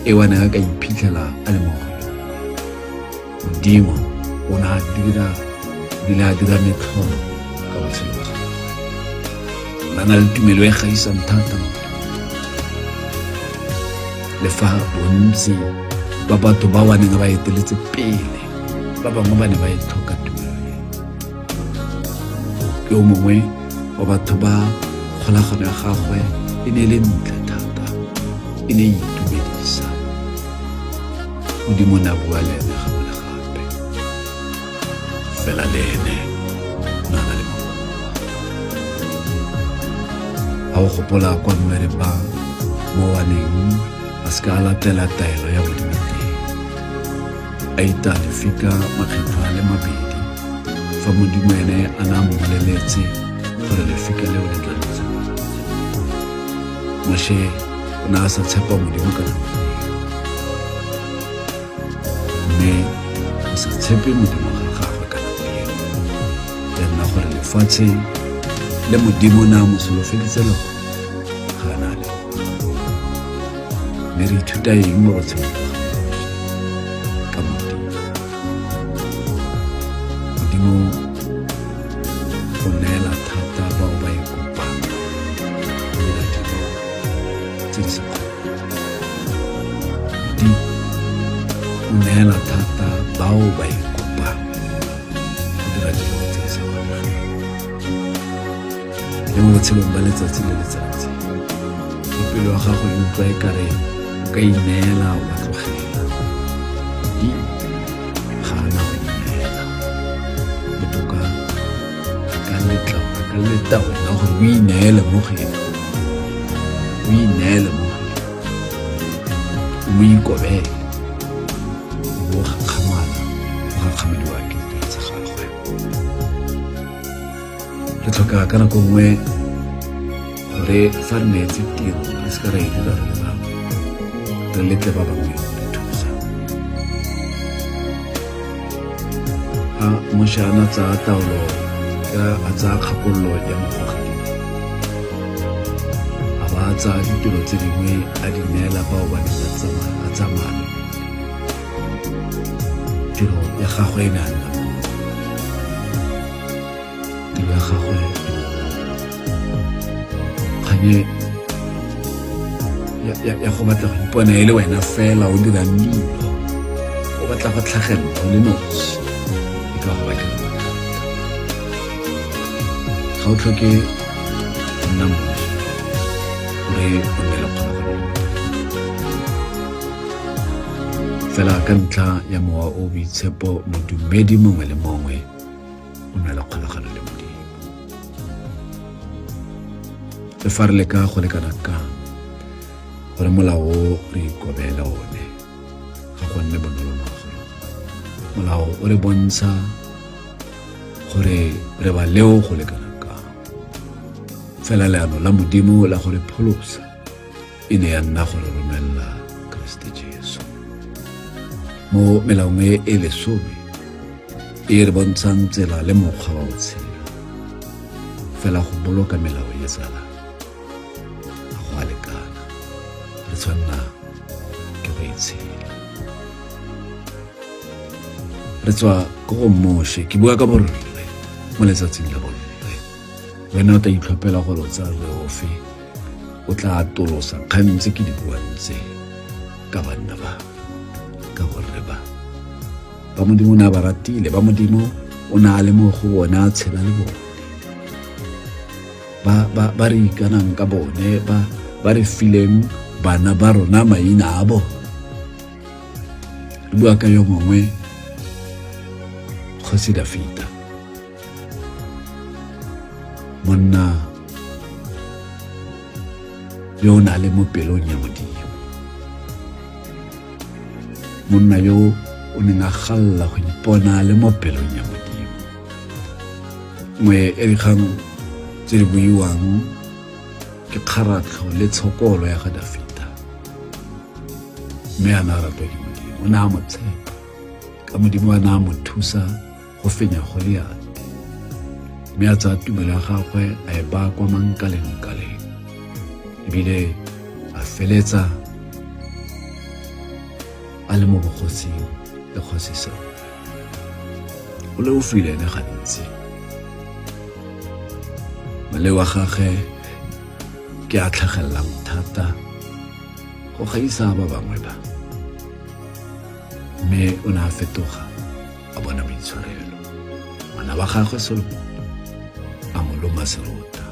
e wane a ka iphitlhela a le mo go yone. Modimo o ne a dira metlholo ka botshelo ba gagwe. Ba na le tumelo e gaisang thata le fa bontsi ba batho ba wa neng ba eteletse pele, ba bangwe ba ne ba e tlhoka tumelo. Ke o mongwe wa batho ba kgolagano ya gagwe e ne e le ntle thata, e ne e itumedisa. Modimo ne a bua le ene gape le gape, fela le ene o na le makoa. A o gopola kwa Meriba mo waneng a se ka latela taelo ya Modimo teng, a ita lefika makgetlo a le mabedi fa Modimo ene a na mo boleletse gore lefika leo le tla ntse. Moshe o ne a sa tshepa Modimo ka nako mme o sa tshepe Modimo ga gagwe ka nako eo, ya nna gore lefatshe le Modimo na mo solofeditse lona ga a na le. Mme re ithuta eng mo botshelong ka Modimo? Modimo o neela thata bao ba e kopang go dira dilo tse di sa kgoneng. Modimo o neela thata bao ba e kopang go dira dilo tse di sa kgoneng. Le mo botshelong ba letsatsi le letsatsi, pelo ya gago e utlwa e kare o ka ineela o ba tlogela. Ga ana go ineela, botoka a ka leta wena gore o ineele mo go ena, o ineele mo go ena, o mo ikobele, o gakgamala, o gakgamediwa ke dilo tsa gagwe. Re tlhoka ka nako nngwe gore fa re neetse tiro re se ka ra e dira re le bangwe, re letle ba bangwe go re thusa. A Moshe a na tsaya taolo, a tsaya kgakololo ya mogogedi, a ba a tsaya ditiro tse dingwe a di neela bao ba neng a tsamaya. Tiro ya gagwe e ne a nna tiro ya gagwe kganye ya go batla go ipona e le wena fela o dirang dilo, o batla go tlhagelela o le nosi, e ka go bakela mathata. Ga o tlhoke go nna Moshe gore o nne le kgolagano fela ka ntlha ya mowa o boitshepo, modumedi mongwe le mongwe o na le kgolagano le Modimo. Le fa re leka go lekana ka gore molao o re ikobela one ga go nne bonolo mo go rona. Molao o re bontsha gore re ba leo go lekana ka, fela leano la Modimo la gore pholosa e ne ya nna gore romela Keresete Jesu. Mo melaong e lesome e re bontshang tsela le mokgwa wa botshelo, fela go boloka melao e tsala ga go a lekana, re tshwanna ke go itshela. Re tswa ko go Moshe, ke bua ka borre mo letsatsing la borre. Wena o tla itlhophela gore o tsaya ofe o tla atolosa kgang tse ke di buang tse ka banna ba, ka borre ba Modimo o ne a ba ratile, ba Modimo o ne a le mo go bona a tshela le bone, ba re ikanang ka bone, ba re fileng bana ba rona maina a bone. Re bua ka yo mongwe kgosi Dafita monna yo na le mo pelong ya Modimo, monna yo o neng a galla go ipona le mo pelong ya Modimo. Ngwe e dikgang tse di buiwang ke kgaratlho le tshokolo ya ga Dafita, mme a na ratwa ke Modimo, o ne a mo tshepa ka Modimo a na mo thusa go fenya Goliate, mme a tsaya tumelo ya gagwe a e baya kwa mankaleng-kaleng, ebile a feletsa a le mo bogosing le kgosi Saul. O le o file ene gantsi male wa gagwe ke a tlhagelelang thata go gaisa ba bangwe ba, mme o ne a fetoga a bona boitshwarelo. Ngwana wa gagwe Solomon a mo loma serota,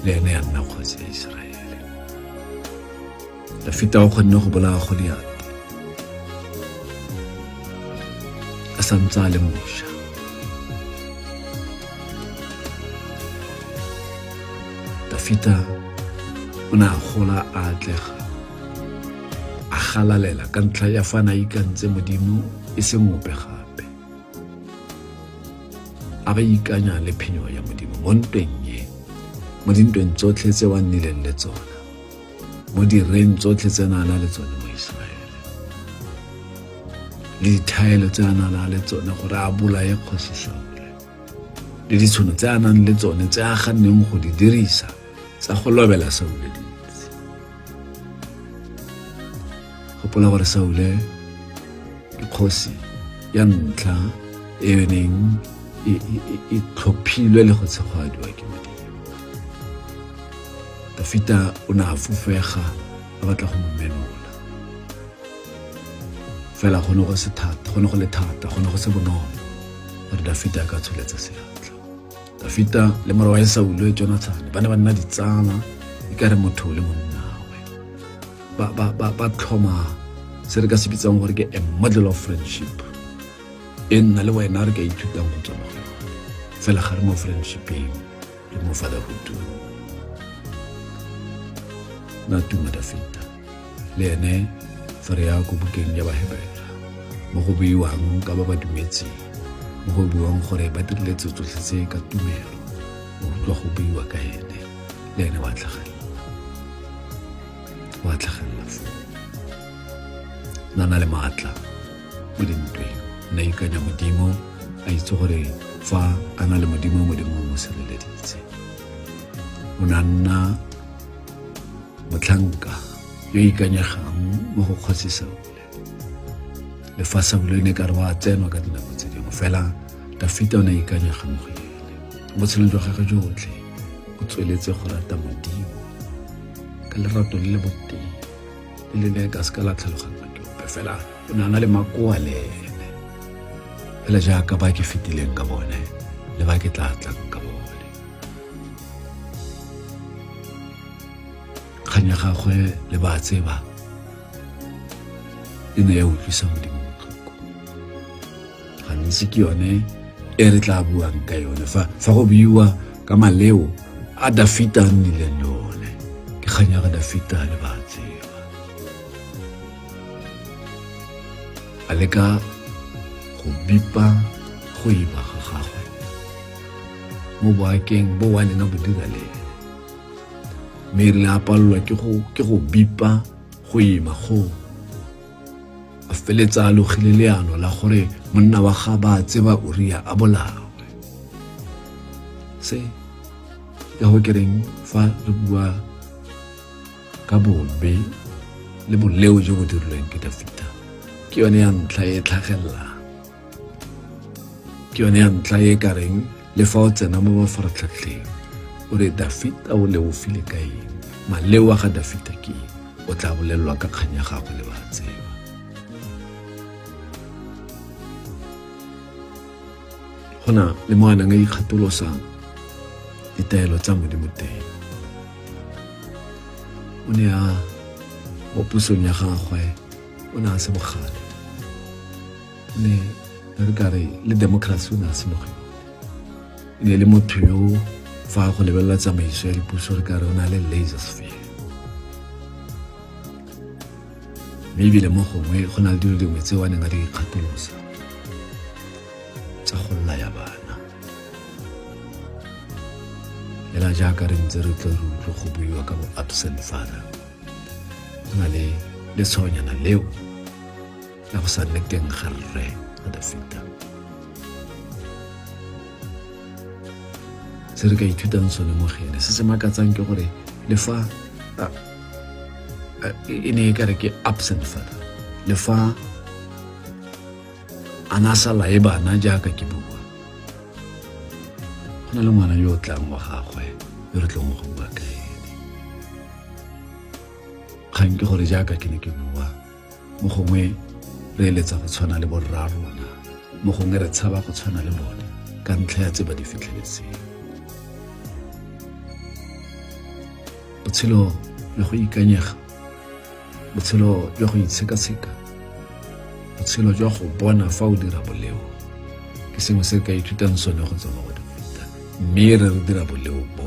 le ene ya nna kgosi ya Israele. Dafita o kgonne go bolaya Goliate a santse a le mošwa. Dafita o ne a gola a atlega, a galalela ka ntlha ya fa na ikantse Modimo e seng ope gape, a ba ikanya le phenyo ya Modimo mo ntweng ye, mo dintweng tsotlhe tse wa nnileng le tsona, mo direng tsotlhe tse na le tsone mo Israele, le dithaelo tse a nang le tsone gore a bolaye kgosi Saul, le ditshono tse a nang le tsone tse a ganneng go di dirisa tsa go lobela Saul dintsi. Gopola gore Saul ke kgosi ya ntlha e neng e tlhophilwe le go tshegadiwa ke Modimo. Dafita o ne a fofega a batla go mo menola, fela go ne go le thata, go ne go se bonolo gore Dafita a ka tsholetsa seatla. Dafita le morwa wa Saul le Jonathan ba ne ba nna ditsala e ka re motho le monnawe, ba tlhoma se re ka se bitsang gore ke a model of friendship e nna le wena re ka ithutang go tswa mo go yone, fela ga re mo friendshipeng le mo fatherhoodong. Na tuma Dafita le ene fa re ya ko bukeng ya Bahebera mo go buiwang ka ba ba dumetseng, mo go buiwang gore ba dirile tsotlhe tse ka tumelo, mo go tloga go buiwa ka ene, le ene wa tlhagelela fo na le maatla mo dintweng, na ikanya Modimo, a itse gore fa a na le Modimo mo sireleditse. O na nna motlhanka yo ikanyegang mo go kgosi Saul, le fa Saul ne ka re wa tsenwa ka dinako tse dingwe, fela Dafita o ne ikanyega mo go ene. Botshelong jwa gagwe jotlhe o tsweletse go rata Modimo ka lerato le le boteng le le ka se ka la tlhaloganya ke ope, fela o ne a na le makoa le ene, fela jaaka ba ke fetileng ka bone le ba ke tla tlang ka bone. Kgang ya gagwe le ba tseba e ne ya utlwisa Modimo botlhoko. Gantsi ke yone e re tla buang ka yone fa go buiwa ka maleo a Dafita a nnileng le one, ke kgang ya ga Dafita le ba tseba. A leka go bipa go iba ga gagwe mo boakeng bo wa neng a bo dira le ene, mme e rile a palelwa ke go bipa go ima go a feletsa a logile leano la gore monna wa ga ba tseba Uria a bolawe. Se ka go kereng fa re bua ka bobe le boleo jo bo dirilweng ke Dafita, ke yone ya ntlha e tlhagelela, ke yone ya ntlha e kareng le fa o tsena mo mafaratlhatlheng o re Dafita o le o file ka eng, maleo a ga Dafita ke o tla bolelwa ka kgang ya gagwe le ba tseba. Gona le mo a nang a ikgatolosang ditaelo tsa Modimo teng, o ne a mo pusong ya gagwe o ne a se bogale, o ne re ka re le democracy o ne a se mo go yone e ne le motho yo fa go lebelela tsamaiso ya dipuso re ka re o na le laser sphere mme ebile mo gongwe go na le dilo dingwe tse wa neng a di ikgatholosa tsa go laya bana ela jaaka re ntse re tlo re utlwe go buiwa ka bo absent father go na le letshwaonyana leo la go sa nne teng ga rre ga Dafita se re ka ithutang sone mo gene se se makatsang ke gore le fa e ne e ka re ke absent father le fa a na sa lae bana jaaka ke bua go na le ngwana yo o tlang wa gagwe yo re tlong go bua ka ene kgang ke gore jaaka ke ne ke bua mo gongwe re eletsa go tshwana le borra rona mo gongwe re tshaba go tshwana le bone ka ntlha ya tse ba di fitlheletseng botshelo le go ikanyega botshelo jwa go itsheka-tsheka botshelo jwa go bona fa o dira boleo ke sengwe se ka ithutang sone go tswa mo go Dafita mme re dira boleo bo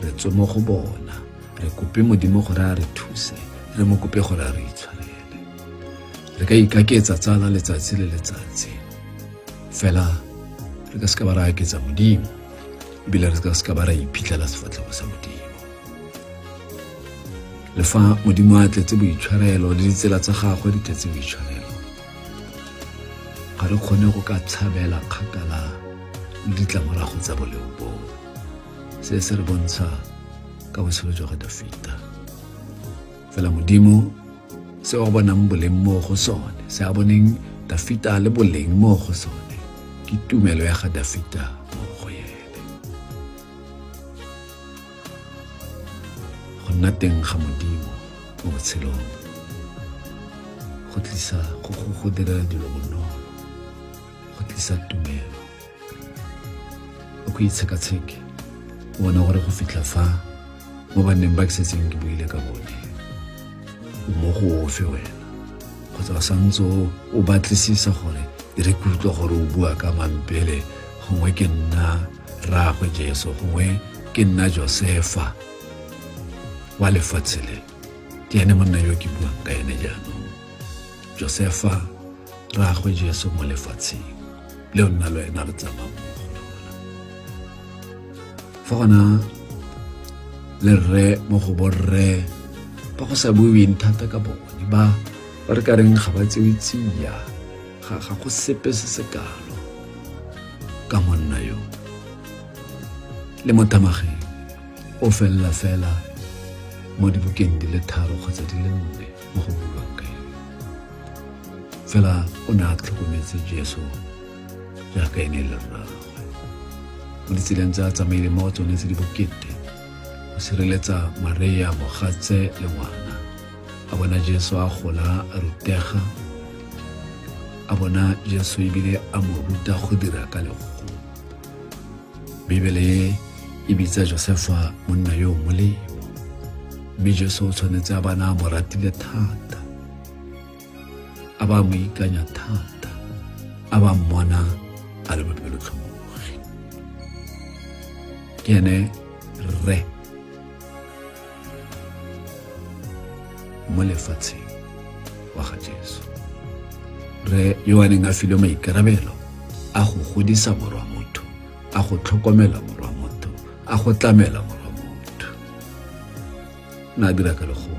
re tswe mo go bona re kope Modimo gore a re thuse re mo kope gore a re itshwarele re ka ikaketsa tsala letsatsi le letsatsi fela re ka se ka ba ra aketsa Modimo ebile re ka se ka ba ra iphitlhela sefatlhego sa Modimo le fa Modimo a tletse boitshwarelo le ditsela tsa gagwe di tletse boitshwarelo ga re kgone go ka tshabela kgakala le ditlamorago tsa boleo bo se se re bontsha ka botshelo jwa Dafita fela Modimo se o bonang boleng mo go sone se a boneng Dafita le boleng mo go sone ke tumelo ya ga Dafita mo go yene go nna teng ga Modimo mo botshelong go tlisa go dira dilo bonolo go tlisa tumelo o go itsheka-tsheke o bona gore go fitlha fa mo banneng ba ke setseng ke buile ka bone mo go ofe wena kgotsa o santse o batlisisa gore e re kutlwa gore o bua ka mampele gongwe ke nna rraagwe Jesu gongwe ke nna Josefa wa lefatshe le ke ene monna yo ke buang ka ene jaanong Josefa rraagwe Jesu mo lefatsheng le o nna le wena re tsamaya mo go lona fa gona le rre mo go borre ba go sa buiweng thata ka bone ba re ka reng ga ba tsewe tsia ga go sepe se se kalo ka monna yo le mo tamageng o fella fela mo dibukeng di le 3 kgotsa di le 4 mo go buiwang ka ene fela o ne a tlhokometse Jesu jaaka ene le rraagwe mo ditseleng tsa tsamaile mo tsone tse di bokete go sireletsa Maria mogatse le ngwana a bona Jesu a gola a rutega a bona Jesu ebile a mo ruta go dira ka lego Bibele e bitsa Josefa monna yo molemo mme Jesu o tshwanetse a bana mo ratile thata a ba mo ikanya thata a ba mmona a le bopelotlhomogi ke ene rre mo lefatsheng wa ga Jesu re yo a neng a filwe maikarabelo a go godisa morwa motho a go tlhokomela morwa motho a go tlamela morwa motho na dira ka lego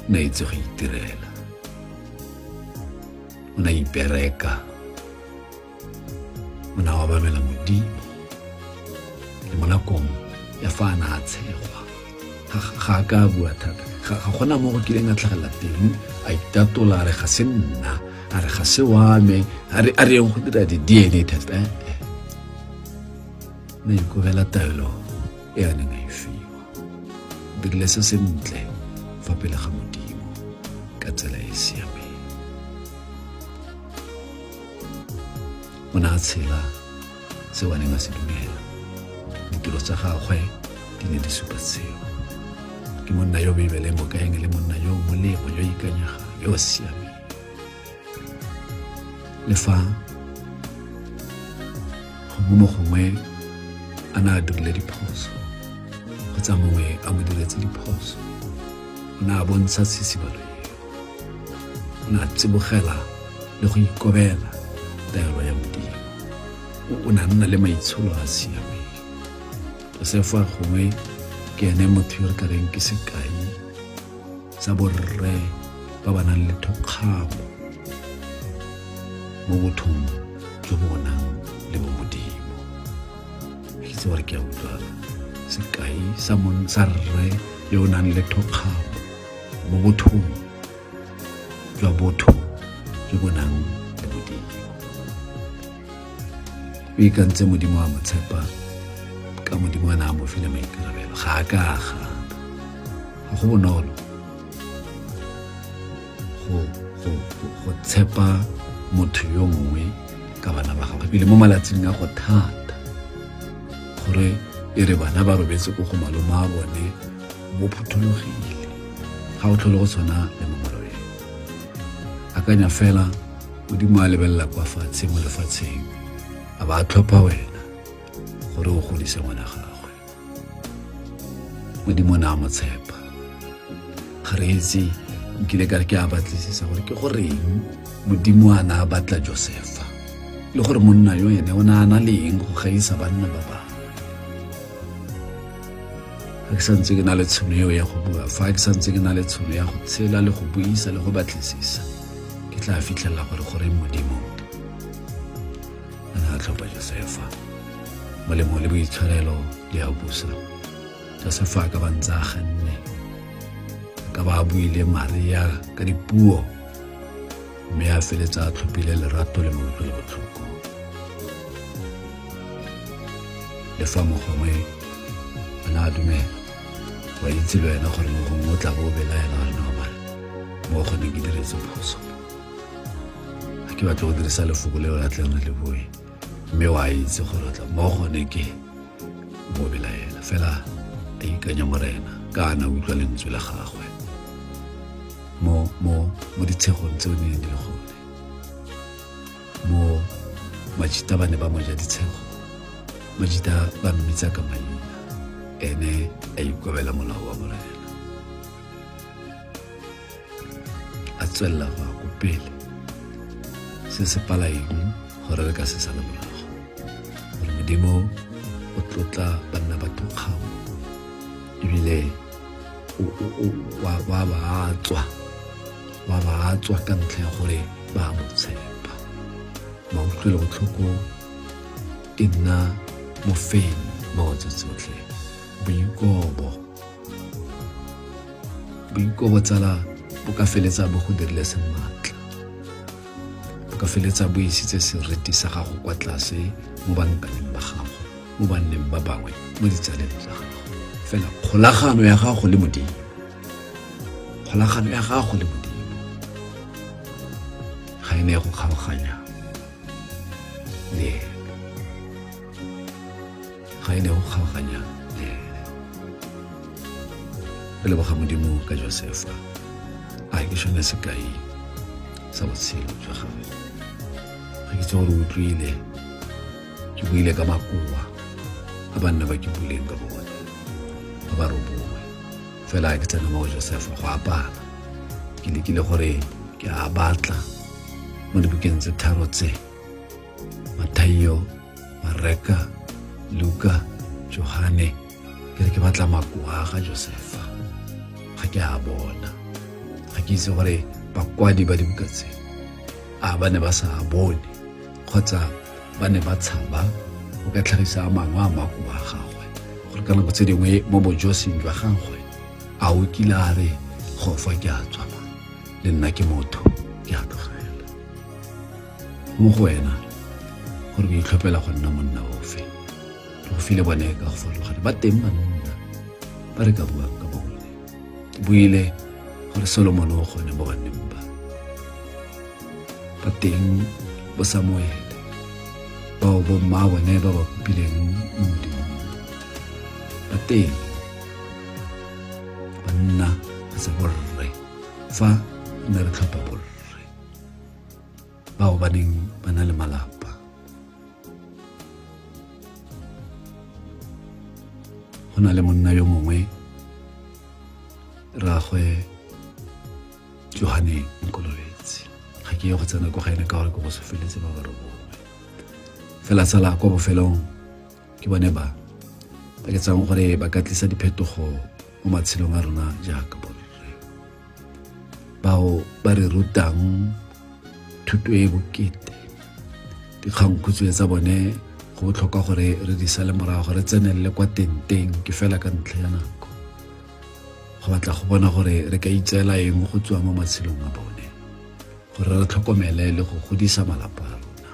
na itse go itirela o na ipereka o na obamela Modimo le mo nakong ya fa na a tshegwa ga ka bua thata ga gona mo go kileng a tlhagela teng a itatola a re ga se nna a re ga se wa me a re yang go dira di-DNA test na ikobela taelo e a neng a e fiwa dirile se sentle fa pele ga Modimo ka tsela e siameng o ne a tshela se wa neng a se dumela ditiro tsa gagwe di ne di supa seo ke monna yo Bibele mo kaeng le monna yo molemo yo ikanyegang yo siameng le fa mo gongwe a na a dirile diphoso kgotsa mongwe a mo diretse diphoso o ne a bontsha tshisibalo eo o ne a tsibogela le go ikobela taelo ya Modimo o ne a nna le maitsholo a siameng Josefa gongwe ke ene motho yo re ka reng ke sekai sa borre ba ba nang le thokgamo mo bothong jo bo nang le bo Modimo itse gore ke a utlwala sekai sa rre yo o nang le thokgamo mo bothong jwa botho jo bo nang le Modimo o ikantse Modimo a mo tshepa ka Modimo a na a mo file maikarabelo ga a ka gapa ga go bonolo go tshepa motho yo mongwe ka bana ba gagwe pele mo malatsing a go thata gore e re bana ba robetse ko go malome a bone mo phuthologile ga o tlhole go tshwana le mo malobeng akanya fela Modimo a lebelela kwa fatshe mo lefatsheng a ba a tlhopha wena gore o godise ngwana gagwe Modimo na mo tshepa ga re itse nkile ka re ke a batlisisa gore ke goreng Modimo a na a batla Josefa le gore monna yo ene o na le eng go gaisa banna ba bangwe ga ke santse ke na le tšhono eo ya go bua fa ke santse ke na le tšhono ya go tshela le go buisa le go batlisisa ke tla fitlhela gore Modimo a na a tlhopha Josefa molemo le boitshwarelo le a busa Josefa ka bantsa ganne ka ba buile Maria ka dipuo mme a feletsa a tlhophile lerato le maikutlo le botlhoko le fa mogongwe a na a dumela wa itse le wena gore mogongwe o tla bo o belaela gore no mare mo gone ke diretse phoso ga ke batla go dirisa lefoko leo la tleng re le bue mme wa itse gore o tla mo gone ke bo belaela fela a ikanya morena ka ana o utlwa lentswe la gagwe mo ditshegong tseo ne di le gone mo Majita ba ne ba moja ditshego Majita ba mmitsa ka maina ene a ikobela molao wa morena a tswella go ya ko pele se se palaeng gore re ka se sala morago gore Modimo o tlotla banna ba thokgamo ebile wa ba tswa ka ntlha ya gore ba mo tshepa maikutlo le botlhoko e nna mofeni mo go tsotlhe boikobo tsala bo ka feletsa bo go dirile sematla bo ka feletsa bo isitse seriti sa gago kwa tlase mo bankaneng ba gago mo banneng ba bangwe mo ditsaleng tsa gago fela kgolagano ya gago le Modimo ga ene go kgaoganya le re leboga Modimo ka Josefa a ke shone sekai sa botshelo jwa gagwe ga ke tsore o utlwile ke buile ka makoa a banna ba ke buleng ka bone ba ba robongwe fela ke tsena mo Josefa go apana ke lekile gore ke a batla mo dibukeng tse tharo tse Mathayo, Mareka, Luka, Johane ke re ke batla makoa ga Josefa ga ke a bona ga ke itse gore bakwadi ba dibuka tse a ba ne ba sa bone kgotsa ba ne ba tshaba go ka tlhagisa mangwe a makoa a gagwe gore ka nako tse dingwe mo bojosing jwa gagwe a o kile a re go fa ke a tswa le nna ke motho ke a tlogela mo go wena gore o itlhophela go nna monna ofe le go file bone ka go farologana ba teng banna ba re ka buang ka bone ke buile gore Solomon o gone mo banneng ba teng bo Samuele bao bo mma bone ba ba kopileng mo Modimong ba teng banna ga se borre fa nna re tlhopha borre bao ba neng ba na le malapa. Go na le monna yo mongwe rraagwe Johane Nkolobetsi, ga ke ye go tsena ko gaene ka gore ke go se feletse ba ba robongwe fela tsala kwa bofelong ke bone ba ke tsang gore ba ka tlisa diphetogo mo matshelong a rona jaaka borre, bao ba re rutang thuto e bokete. Dikgangkhutswe tsa bone go botlhokwa gore re di sale morago, re tsenelele kwa tenteng ke fela ka ntlha ya nako, go batla go bona gore re ka itseela eng go tswa mo matshelong a bone, gore re tlhokomele le go godisa malapa a rona,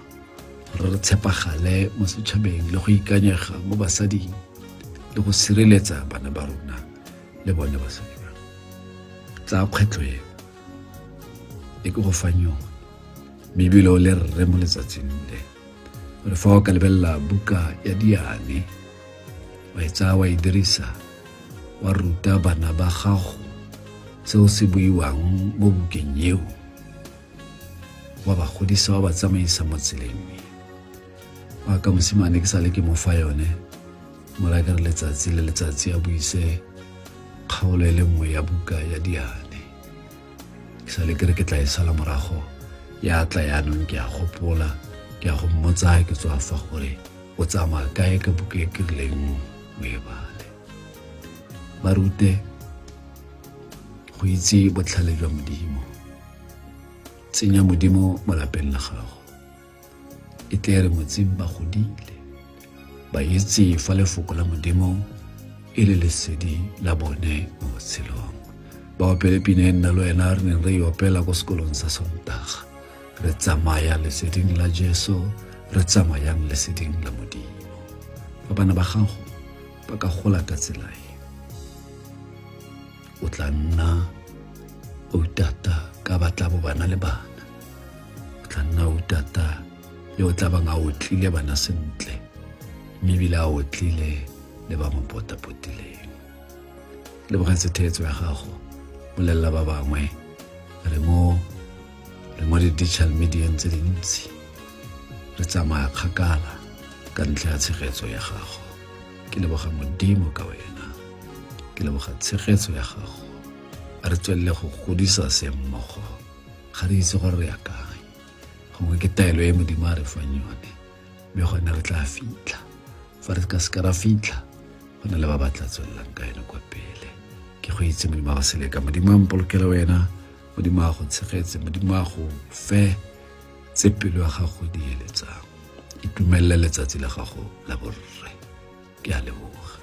gore re tshepagale mo setšhabeng le go ikanyega mo basading le go sireletsa bana ba rona le bone basadi ba. Tsa kgwetlho e ke go fang yone, mme ebile o le rre mo letsatsing le gore fa o ka lebelela buka ya Diane wa e tsaya wa e dirisa wa ruta bana ba gago seo se buiwang mo bukeng eo, wa ba godisa wa ba tsamaisa mo tseleng. Wa ka mosimane ke sale ke mo fa yone mola ka re letsatsi le letsatsi a buise kgaolo e le nngwe ya buka ya Diane. Ke sale ke re ke tla e sala morago ya tla yaanong ke a gopola, ke a go mmotsa ke tswa fa gore o tsamaya kae ka buka e ke rileng o e bale. Ba rute go itse botlhale jwa Modimo, tsenya Modimo mo lapeng la gago, e tle re motsing ba godile ba itse fa lefoko la Modimo e le lesedi la bone mo botshelong. Ba opele pina e nna le wena re neng re e opela ko sekolong sa Sontaga, re tsamaya leseding la Jesu, re tsamayang leseding la Modimo. Fa bana ba gago ba ka gola ka tsela e, o tla nna o tata ka batla bo bana le bana, o tla nna o tata yo o tla bang a o tlile bana sentle, mme ebile a o tlile le ba mo potapotileng. Le bogetse theetso ya gago, bolelela ba bangwe re mo di-digital media tse dintsi, re tsamaya kgakala ka ntlha ya tshegetso ya gago. Ke leboga Modimo ka wena, ke leboga tshegetso ya gago. A re tswelele go godisa semmogo, ga re itse gore re ya kae, gongwe ke taelo e Modimo a re fang yone, mme gone re tla fitlha. Fa re ka seka ra fitlha, go na le ba ba tla tswelelang ka ene kwa pele. Ke go itse Modimo a go seleka, Modimo a mpolokele wena, Modimo a go tshegetse, Modimo a go fe tse pelo ya gago di eletsang. Itumelele letsatsi la gago la borre. Ke a leboga.